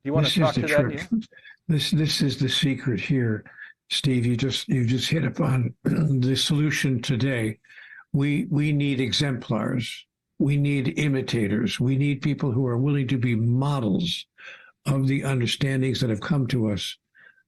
S10: Do you want to talk to that, Neil?
S9: This is the secret here, Steve. You just hit upon the solution today. We need exemplars. We need imitators. We need people who are willing to be models of the understandings that have come to us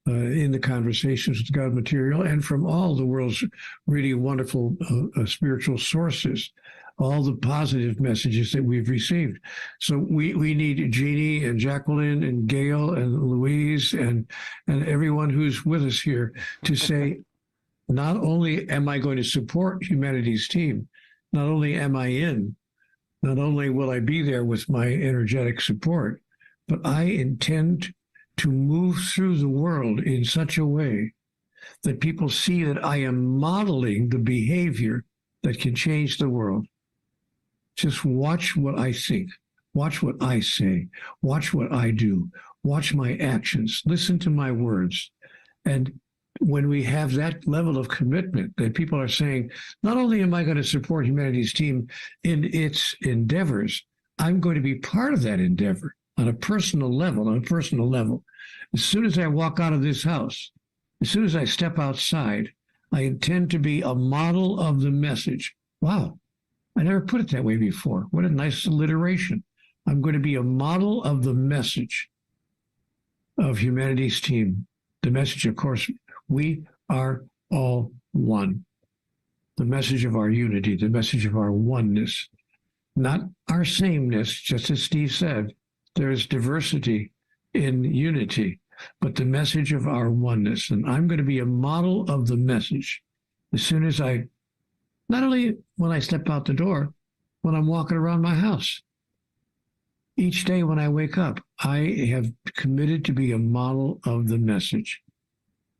S9: in the conversations with God material and from all the world's really wonderful spiritual sources, all the positive messages that we've received. So we need Jeannie and Jacqueline and Gail and Louise and everyone who's with us here to say, not only am I going to support Humanity's team, not only am I in, not only will I be there with my energetic support, but I intend to move through the world in such a way that people see that I am modeling the behavior that can change the world. Just watch what I think, watch what I say, watch what I do, watch my actions, listen to my words. And when we have that level of commitment that people are saying, not only am I going to support Humanity's team in its endeavors, I'm going to be part of that endeavor on a personal level. As soon as I walk out of this house, as soon as I step outside, I intend to be a model of the message. Wow, I never put it that way before. What a nice alliteration. I'm going to be a model of the message of Humanity's team. The message, of course, we are all one. The message of our unity, the message of our oneness, not our sameness, just as Steve said. There is diversity in unity, but the message of our oneness. And I'm going to be a model of the message as soon as not only when I step out the door, when I'm walking around my house. Each day when I wake up, I have committed to be a model of the message.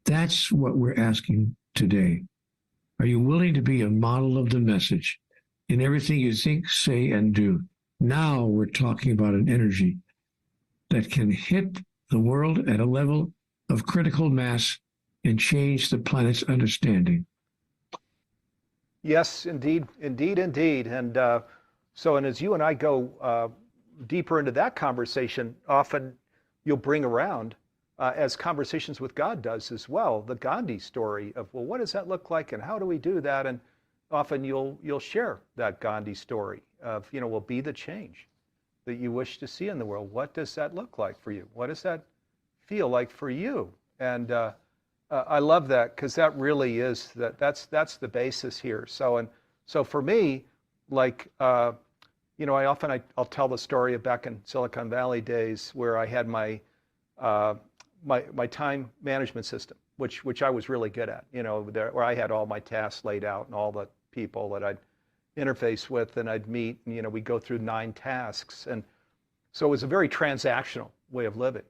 S9: That's what we're asking today. Are you willing to be a model of the message in everything you think, say, and do? Now we're talking about an energy that can hit the world at a level of critical mass and change the planet's understanding.
S10: Yes, indeed, indeed, indeed. And and as you and I go deeper into that conversation, often you'll bring around, as Conversations with God does as well, the Gandhi story of, well, what does that look like and how do we do that? And often you'll share that Gandhi story of, well, be the change that you wish to see in the world. What does that look like for you? What does that feel like for you? And I love that, because that really is that's the basis here. So for me, like I'll tell the story of back in Silicon Valley days where I had my my time management system, which I was really good at. Where I had all my tasks laid out and all the people that I'd interface with and I'd meet, and we'd go through 9 tasks, and so it was a very transactional way of living.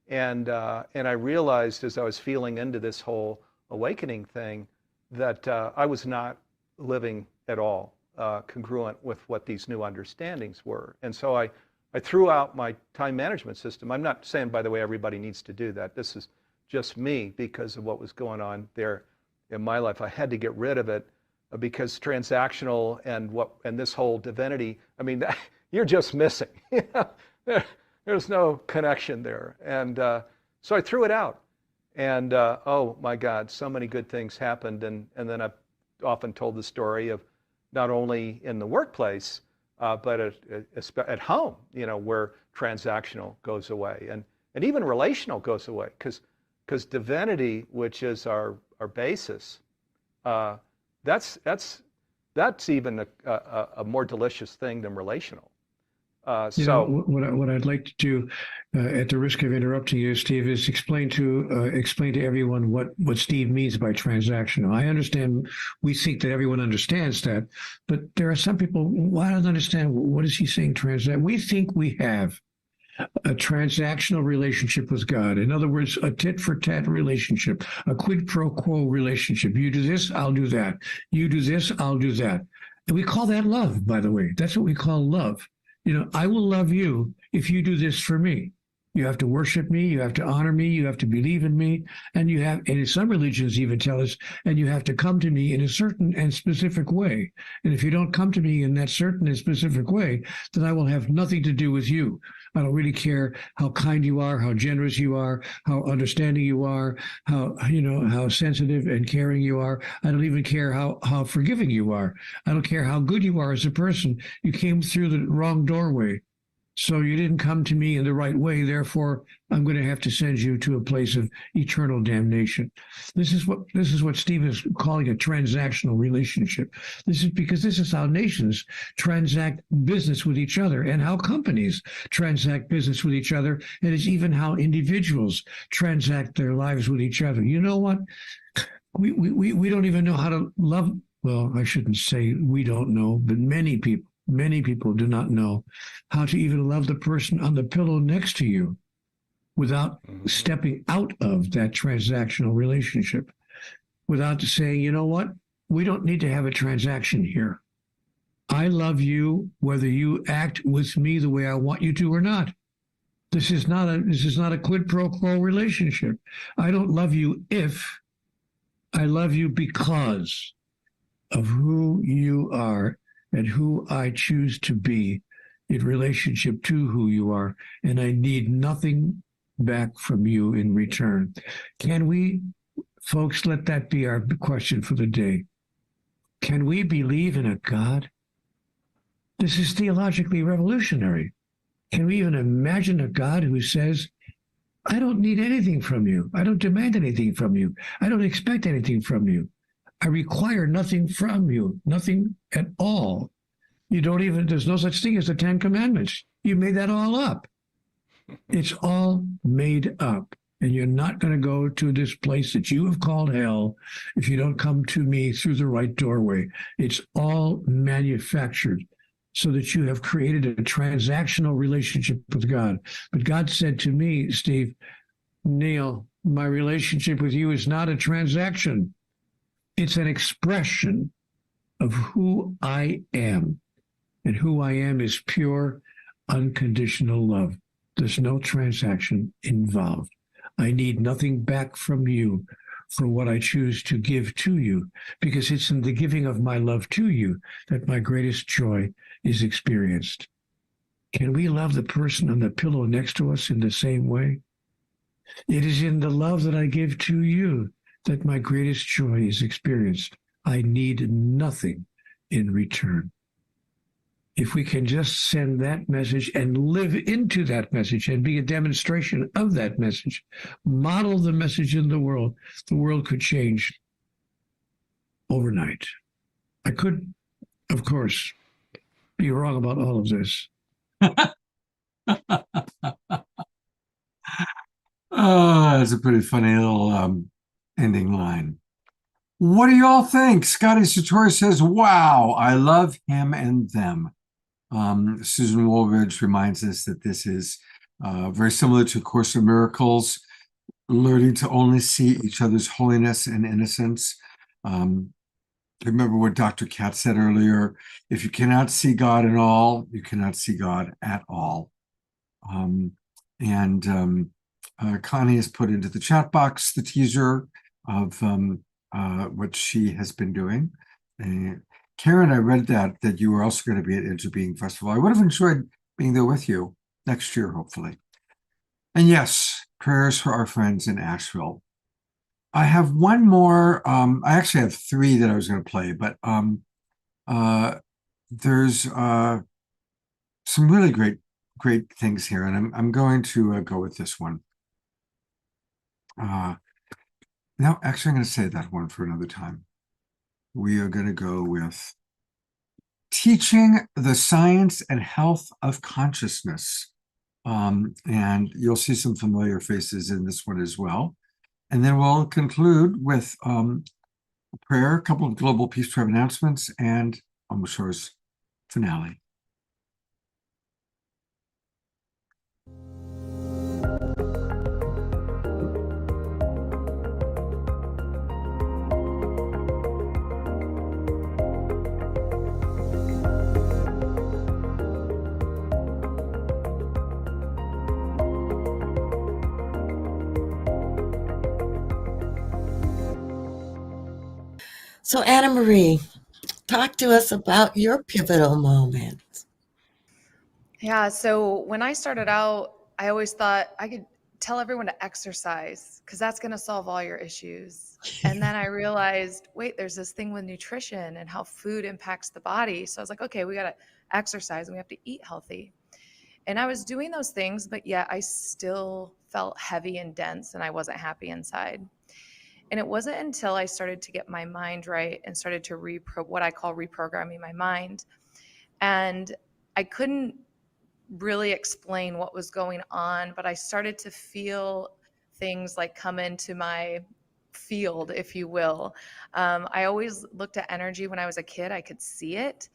S10: And I realized as I was feeling into this whole awakening thing that I was not living at all congruent with what these new understandings were. And so I threw out my time management system. I'm not saying, by the way, everybody needs to do that. This is just me because of what was going on there in my life. I had to get rid of it because transactional and this whole divinity, I mean, you're just missing. There's no connection there. And so I threw it out. And oh my God, so many good things happened. And then I've often told the story of not only in the workplace, but at home, where transactional goes away and even relational goes away. Because divinity, which is our basis, that's even a more delicious thing than relational.
S9: What I'd like to do, at the risk of interrupting you, Steve, is explain to everyone what Steve means by transactional. I understand. We think that everyone understands that, but there are some people who I don't understand. What is he saying? We think we have a transactional relationship with God. In other words, a tit for tat relationship, a quid pro quo relationship. You do this, I'll do that. You do this, I'll do that. And we call that love, by the way. That's what we call love. I will love you if you do this for me. You have to worship me. You have to honor me. You have to believe in me. And in some religions even tell us, and you have to come to me in a certain and specific way. And if you don't come to me in that certain and specific way, then I will have nothing to do with you. I don't really care how kind you are, how generous you are, how understanding you are, how sensitive and caring you are. I don't even care how forgiving you are. I don't care how good you are as a person. You came through the wrong doorway. So you didn't come to me in the right way. Therefore, I'm going to have to send you to a place of eternal damnation. This is what Steve is calling a transactional relationship. This is how nations transact business with each other and how companies transact business with each other. And it's even how individuals transact their lives with each other. You know what? We don't even know how to love. Well, I shouldn't say we don't know, but many people do not know how to even love the person on the pillow next to you without stepping out of that transactional relationship, without saying, you know what, we don't need to have a transaction here. I love you whether you act with me the way I want you to or not. This is not a quid pro quo relationship. I don't love you if, I love you because of who you are and who I choose to be in relationship to who you are, and I need nothing back from you in return. Can we, folks, let that be our question for the day? Can we believe in a God? This is theologically revolutionary. Can we even imagine a God who says, I don't need anything from you. I don't demand anything from you. I don't expect anything from you. I require nothing from you, nothing at all. There's no such thing as the 10 Commandments. You made that all up. It's all made up. And you're not going to go to this place that you have called hell if you don't come to me through the right doorway. It's all manufactured. so that you have created a transactional relationship with God. But God said to me, Steve, Neil, my relationship with you is not a transaction. It's an expression of who I am. And who I am is pure, unconditional love. There's no transaction involved. I need nothing back from you for what I choose to give to you, because it's in the giving of my love to you that my greatest joy is experienced. Can we love the person on the pillow next to us in the same way? It is in the love that I give to you that my greatest joy is experienced. I need nothing in return. If we can just send that message and live into that message and be a demonstration of that message, model the message in the world could change overnight. I could, of course, be wrong about all of this.
S2: Oh, that's a pretty funny little ending line. What do you all think? Scotty Satori says, wow, I love him and them. Susan Woolridge reminds us that this is very similar to Course in Miracles, learning to only see each other's holiness and innocence. Remember what Dr. Katz said earlier, if you cannot see God in all, you cannot see God at all. Connie has put into the chat box the teaser of what she has been doing. Karen, I read that you were also going to be at Interbeing Festival. I would have enjoyed being there with you next year, hopefully. And yes, prayers for our friends in Asheville. I have one more. I actually have three that I was going to play, but there's some really great things here, and I'm going to go with this one. No, actually, I'm going to save that one for another time. We are going to go with Teaching the Science and Health of Consciousness. And you'll see some familiar faces in this one as well. And then we'll conclude with a prayer, a couple of Global Peace Tribe announcements, and Omoshor's finale.
S11: So, Anna Marie, talk to us about your pivotal moment.
S12: Yeah, so when I started out, I always thought I could tell everyone to exercise because that's going to solve all your issues. And then I realized, wait, there's this thing with nutrition and how food impacts the body. So I was like, okay, we got to exercise and we have to eat healthy. And I was doing those things, but yet I still felt heavy and dense and I wasn't happy inside. And it wasn't until I started to get my mind right and started to what I call reprogramming my mind. And I couldn't really explain what was going on, but I started to feel things like come into my field, if you will. I always looked at energy when I was a kid. I could see it.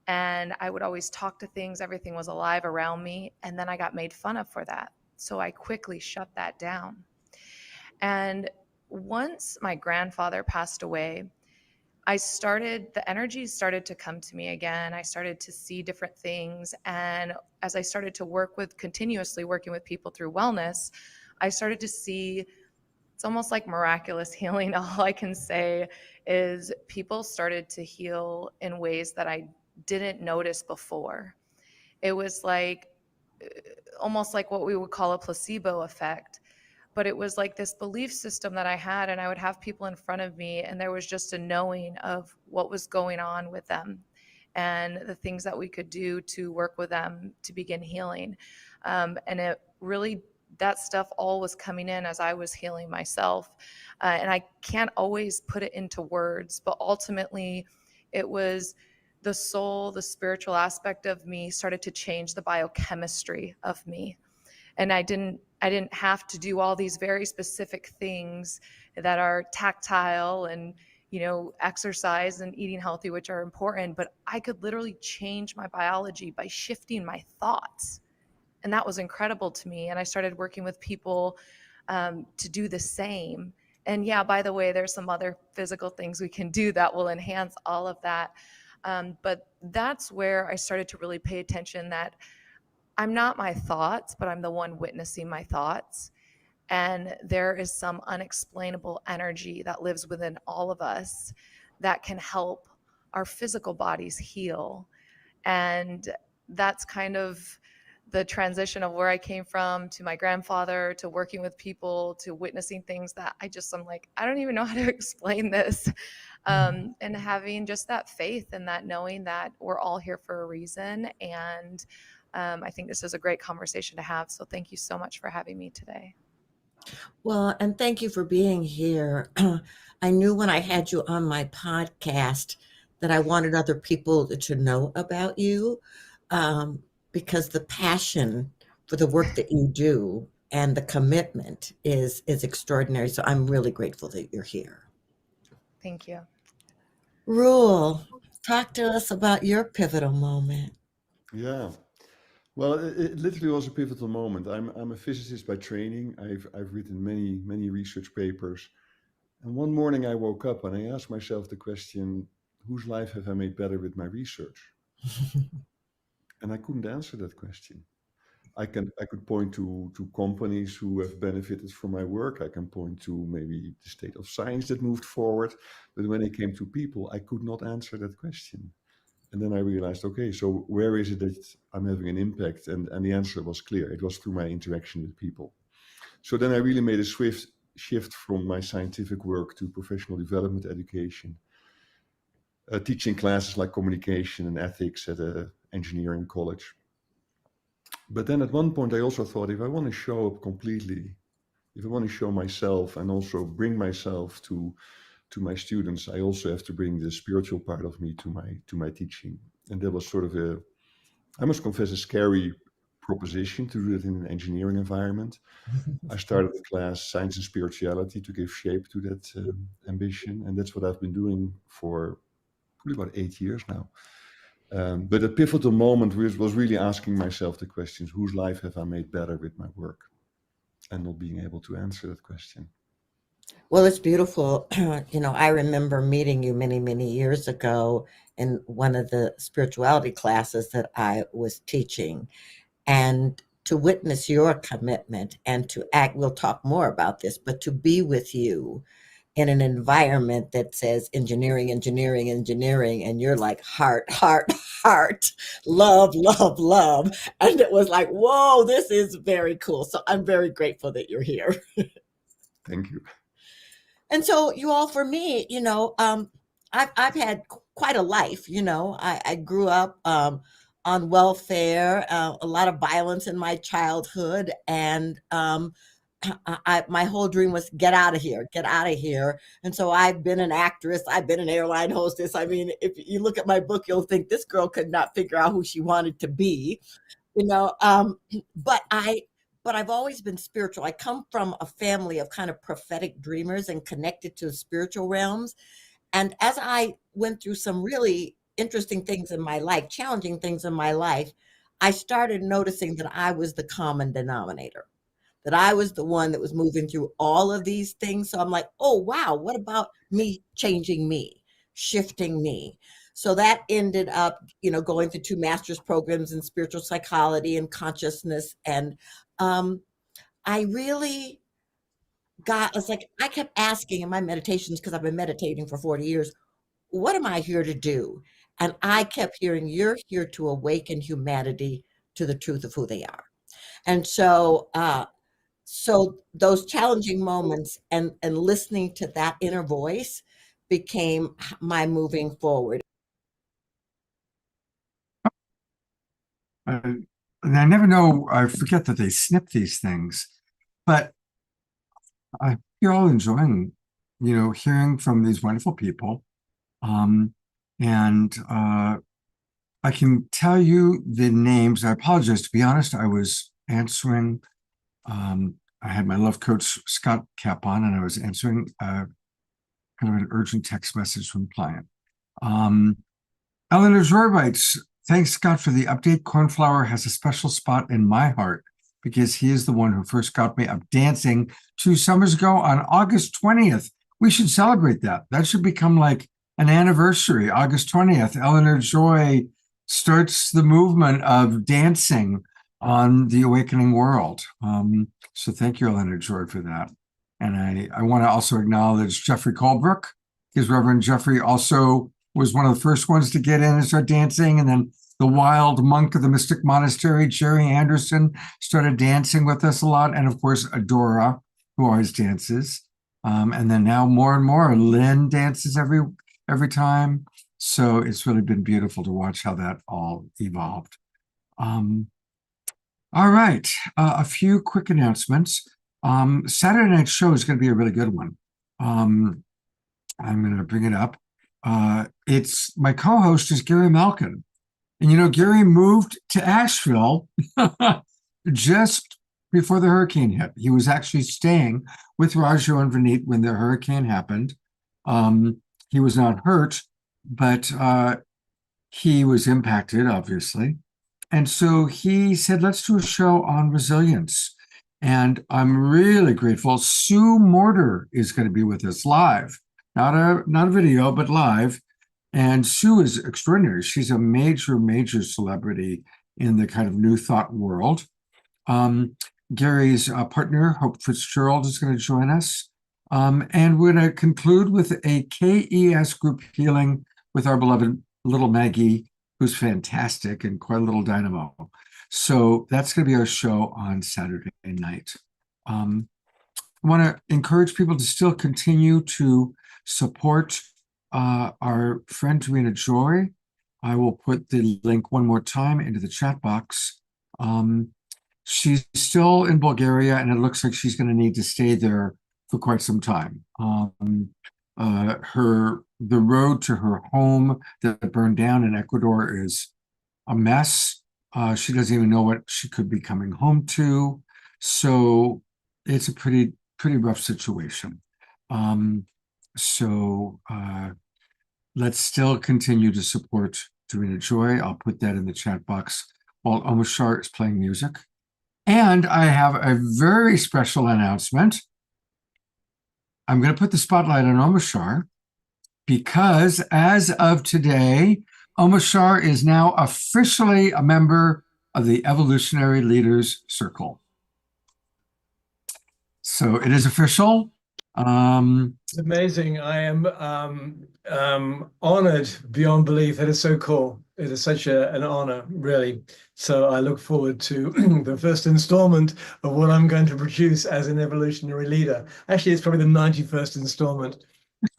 S12: And I would always talk to things. Everything was alive around me. And then I got made fun of for that. So I quickly shut that down. And once my grandfather passed away, the energy started to come to me again. I started to see different things. And as I started to continuously working with people through wellness, I started to see it's almost like miraculous healing. All I can say is people started to heal in ways that I didn't notice before. It was almost like what we would call a placebo effect. But it was like this belief system that I had, and I would have people in front of me, and there was just a knowing of what was going on with them and the things that we could do to work with them to begin healing. And it really, that stuff all was coming in as I was healing myself. And I can't always put it into words, but ultimately it was the soul, the spiritual aspect of me started to change the biochemistry of me. And I didn't have to do all these very specific things that are tactile and, exercise and eating healthy, which are important, but I could literally change my biology by shifting my thoughts. And that was incredible to me. And I started working with people to do the same. And yeah, by the way, there's some other physical things we can do that will enhance all of that. But that's where I started to really pay attention that I'm not my thoughts, but I'm the one witnessing my thoughts. And there is some unexplainable energy that lives within all of us that can help our physical bodies heal. And that's kind of the transition of where I came from to my grandfather, to working with people, to witnessing things that I'm like, I don't even know how to explain this. And having just that faith and that knowing that we're all here for a reason. And I think this is a great conversation to have. So thank you so much for having me today.
S11: Well, and thank you for being here. I knew when I had you on my podcast that I wanted other people to know about you, because the passion for the work that you do and the commitment is extraordinary. So I'm really grateful that you're here.
S12: Thank you.
S11: Rule, talk to us about your pivotal moment.
S13: Yeah. Well, it literally was a pivotal moment. I'm a physicist by training. I've written many research papers. And one morning I woke up and I asked myself the question, whose life have I made better with my research? And I couldn't answer that question. I could point to companies who have benefited from my work. I can point to maybe the state of science that moved forward. But when it came to people, I could not answer that question. And then I realized, okay, so where is it that I'm having an impact? And the answer was clear. It was through my interaction with people. So then I really made a swift shift from my scientific work to professional development education, teaching classes like communication and ethics at an engineering college. But then at one point I also thought, if I want to show up completely, if I want to show myself and also bring myself to my students, I also have to bring the spiritual part of me to my teaching. And that was sort of I must confess, a scary proposition to do it in an engineering environment. I started the class Science and Spirituality to give shape to that ambition. And that's what I've been doing for probably about 8 years now. But a pivotal moment was really asking myself the questions, whose life have I made better with my work? And not being able to answer that question.
S11: Well, it's beautiful. I remember meeting you many years ago in one of the spirituality classes that I was teaching. And to witness your commitment and to act, we'll talk more about this, but to be with you in an environment that says engineering, and you're like heart, love. And it was like, whoa, this is very cool. So I'm very grateful that you're here.
S13: Thank you.
S11: And so you all, for me, I've had quite a life. I grew up on welfare, a lot of violence in my childhood, and my whole dream was get out of here. And so I've been an actress. I've been an airline hostess. I mean, if you look at my book, you'll think this girl could not figure out who she wanted to be, but I've always been spiritual. I come from a family of kind of prophetic dreamers and connected to spiritual realms. And as I went through some really interesting things in my life, challenging things in my life, I started noticing that I was the common denominator, that I was the one that was moving through all of these things. So I'm like, oh, wow, what about me changing me, shifting me? So that ended up, going through 2 master's programs in spiritual psychology and consciousness. And I really I kept asking in my meditations, because I've been meditating for 40 years, what am I here to do? And I kept hearing, you're here to awaken humanity to the truth of who they are. And so, those challenging moments and listening to that inner voice became my moving forward.
S2: And I never know, I forget that they snip these things, but you're all enjoying, hearing from these wonderful people. And I can tell you the names. I apologize. To be honest, I was answering, I had my love coach Scott cap on, and I was answering kind of an urgent text message from the client. Eleanor Joy writes, thanks God for the update. Cornflower has a special spot in my heart because he is the one who first got me up dancing 2 summers ago on August 20th. We should celebrate that. That should become like an anniversary. August 20th, Eleanor Joy starts the movement of dancing on the awakening world. So thank you, Eleanor Joy, for that. And I want to also acknowledge Jeffrey Colebrook, because Reverend Jeffrey also was one of the first ones to get in and start dancing. And then the wild monk of the Mystic Monastery, Jerry Anderson, started dancing with us a lot. And of course, Adora, who always dances. And then now more and more, Lynn dances every time. So it's really been beautiful to watch how that all evolved. All right, a few quick announcements. Saturday night show is going to be a really good one. I'm going to bring it up. It's my co-host is Gary Malkin. And you know, Gary moved to Asheville just before the hurricane hit. He was actually staying with Raju and Vineet when the hurricane happened. He was not hurt, but he was impacted, obviously. And so he said, let's do a show on resilience. And I'm really grateful. Sue Morter is going to be with us live, not a video, but live. And Sue is extraordinary. She's a major celebrity in the kind of New Thought world. Gary's partner, Hope Fitzgerald, is going to join us. And we're going to conclude with a KES group healing with our beloved little Maggie, who's fantastic and quite a little dynamo. So that's going to be our show on Saturday night. I want to encourage people to still continue to support our friend Tarina Joy. I will put the link one more time into the chat box. She's still in Bulgaria, and it looks like she's going to need to stay there for quite some time. The road to her home that burned down in Ecuador is a mess. She doesn't even know what she could be coming home to. So it's a pretty rough situation. Let's still continue to support Tarina Joy. I'll put that in the chat box while Omashar is playing music. And I have a very special announcement. I'm going to put the spotlight on Omashar because as of today, Omashar is now officially a member of the Evolutionary Leaders Circle. So it is official.
S5: It's amazing. I am honored beyond belief. That is so cool. It is such an honor, really. So I look forward to the first installment of what I'm going to produce as an evolutionary leader. Actually, it's probably the 91st installment.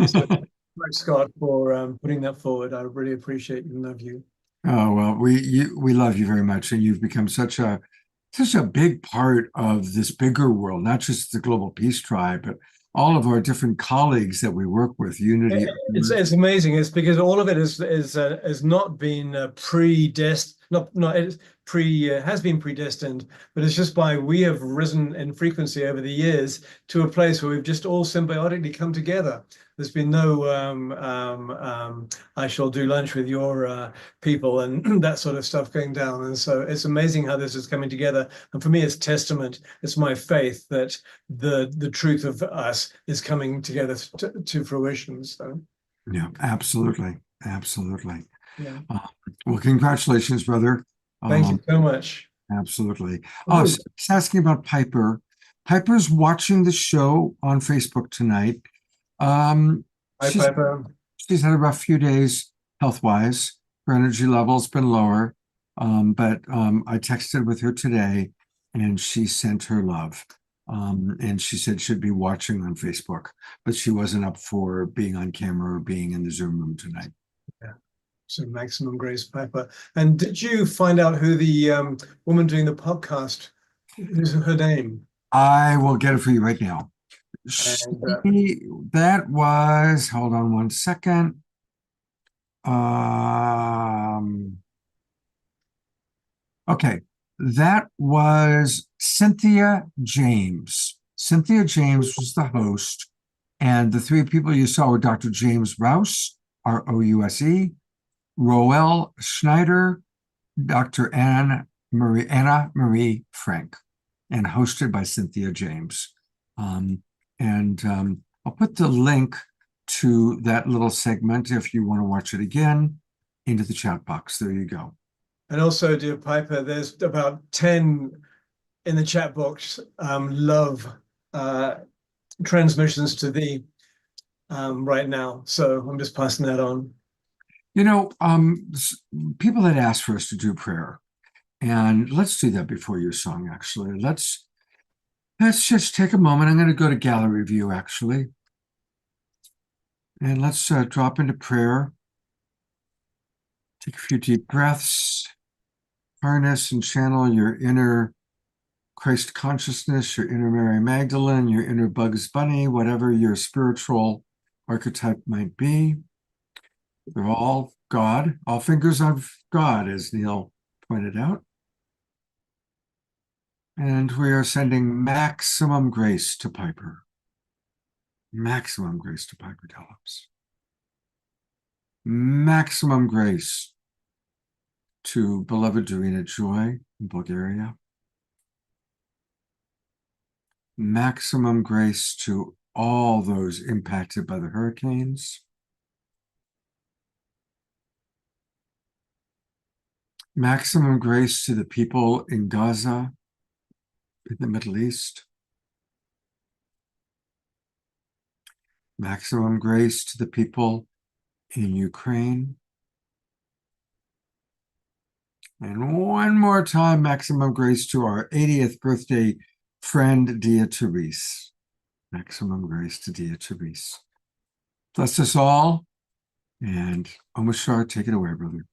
S5: So thanks, Scott, for putting that forward. I really appreciate and love you.
S2: Oh, well, we love you very much, and you've become such a big part of this bigger world, not just the Global Peace Tribe, but all of our different colleagues that we work with. Unity.
S5: It's amazing. It's because all of it has not been predestined. Has been predestined, but it's just we have risen in frequency over the years to a place where we've just all symbiotically come together. There's been no I shall do lunch with your people and that sort of stuff going down. And so it's amazing how this is coming together. And for me, it's testament. It's my faith that the truth of us is coming together to fruition. So
S2: yeah, absolutely.
S5: Yeah.
S2: Well, congratulations, brother.
S5: Thank you so much.
S2: Absolutely. Oh, so he's asking about Piper. Piper's watching the show on Facebook tonight.
S5: Hi, Piper.
S2: She's had a rough few days health-wise. Her energy level's been lower. But I texted with her today and she sent her love. And she said she'd be watching on Facebook, but she wasn't up for being on camera or being in the Zoom room tonight.
S5: Yeah. So maximum grace, Piper. And did you find out who the woman doing the podcast, who's her name?
S2: I will get it for you right now. That was, hold on one second. Okay, that was Cynthia James. Cynthia James was the host, And the three people you saw were Dr. James Rouse, R-O-U-S-E, Roel Schneider, Dr. Anna Marie Frank, and hosted by Cynthia James. I'll put the link to that little segment if you want to watch it again into the chat box. There you go.
S5: And also, dear Piper, there's about 10 in the chat box love transmissions to thee right now. So I'm just passing that on.
S2: You know, people had asked for us to do prayer, and let's do that before your song, actually. Let's just take a moment. I'm going to go to gallery view, actually. And let's drop into prayer. Take a few deep breaths. Harness and channel your inner Christ consciousness, your inner Mary Magdalene, your inner Bugs Bunny, whatever your spiritual archetype might be. They're all God, all fingers of God, as Neil pointed out. And we are sending maximum grace to Piper. Maximum grace to Piper Dellups. Maximum grace to beloved Dorina Joy in Bulgaria. Maximum grace to all those impacted by the hurricanes. Maximum grace to the people in Gaza, in the Middle East. Maximum grace to the people in Ukraine. And one more time, maximum grace to our 80th birthday friend, Dia Therese. Maximum grace to Dia Therese. Bless us all. And Omashar, take it away, brother.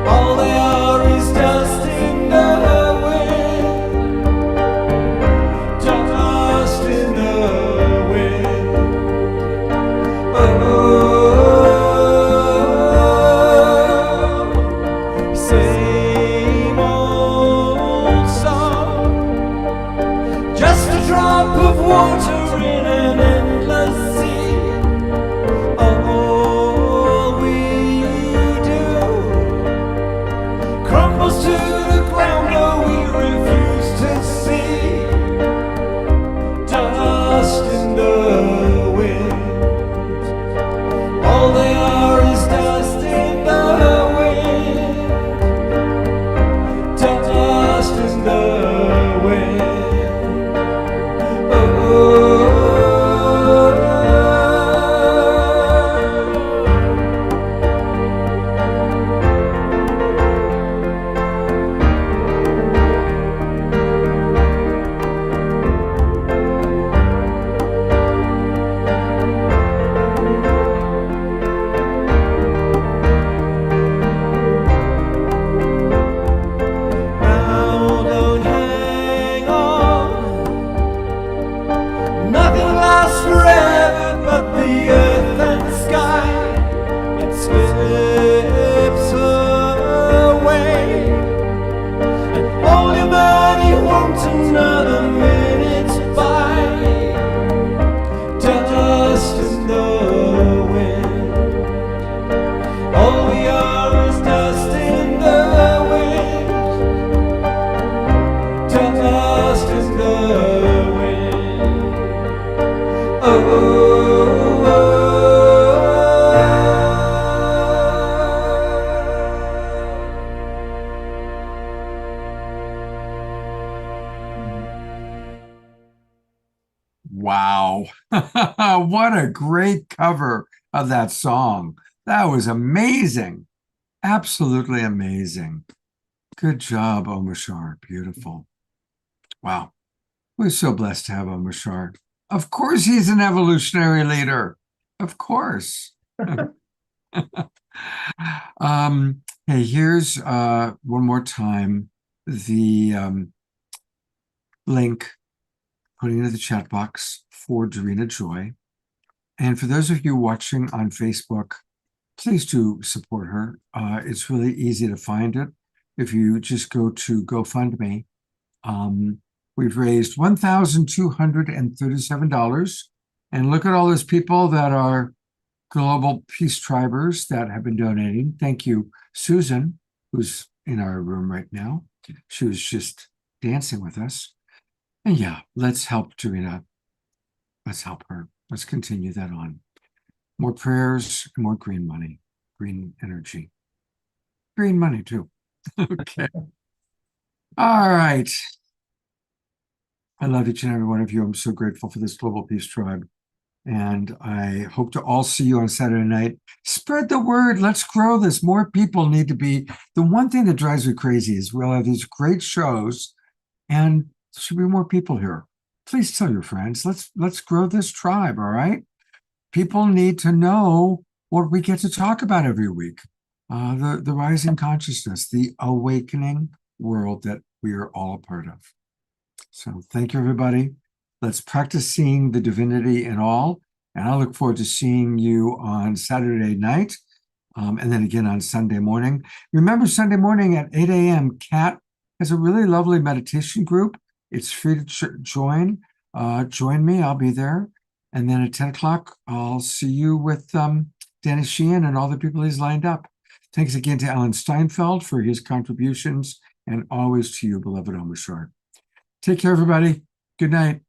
S14: All they are is dust in the wind, dust in the wind. Oh, same old song, just a drop of water in an endless sea. All we crumbles to the ground, no, we refuse to see. Dust in the wind. All they are is dust in the wind. Dust in the wind. Oh.
S2: Wow. What a great cover of that song. That was amazing. Absolutely amazing. Good job, Omashar. Beautiful. Wow. We're so blessed to have Omashar. Of course, he's an evolutionary leader. Of course. Hey, here's one more time the link, putting into the chat box for Dorina Joy. And for those of you watching on Facebook, please do support her. It's really easy to find it. If you just go to GoFundMe, we've raised $1,237. And look at all those people that are global peace tribers that have been donating. Thank you, Susan, who's in our room right now. She was just dancing with us. And yeah, let's help Dorina. Let's help her. Let's continue that on. More prayers, more green money, green energy. Green money, too. Okay. All right. I love each and every one of you. I'm so grateful for this global peace tribe. And I hope to all see you on Saturday night. Spread the word. Let's grow this. More people need to be. The one thing that drives me crazy is we'll have these great shows, and there should be more people here. Please tell your friends. Let's grow this tribe. All right. People need to know what we get to talk about every week. The rising consciousness, the awakening world that we are all a part of. So thank you, everybody. Let's practice seeing the divinity in all. And I look forward to seeing you on Saturday night, and then again on Sunday morning. Remember, Sunday morning at 8 a.m., Kat has a really lovely meditation group. It's free to join. Join me. I'll be there. And then at 10 o'clock, I'll see you with Danny Sheehan and all the people he's lined up. Thanks again to Alan Steinfeld for his contributions, and always to you, beloved Omashar. Take care, everybody. Good night.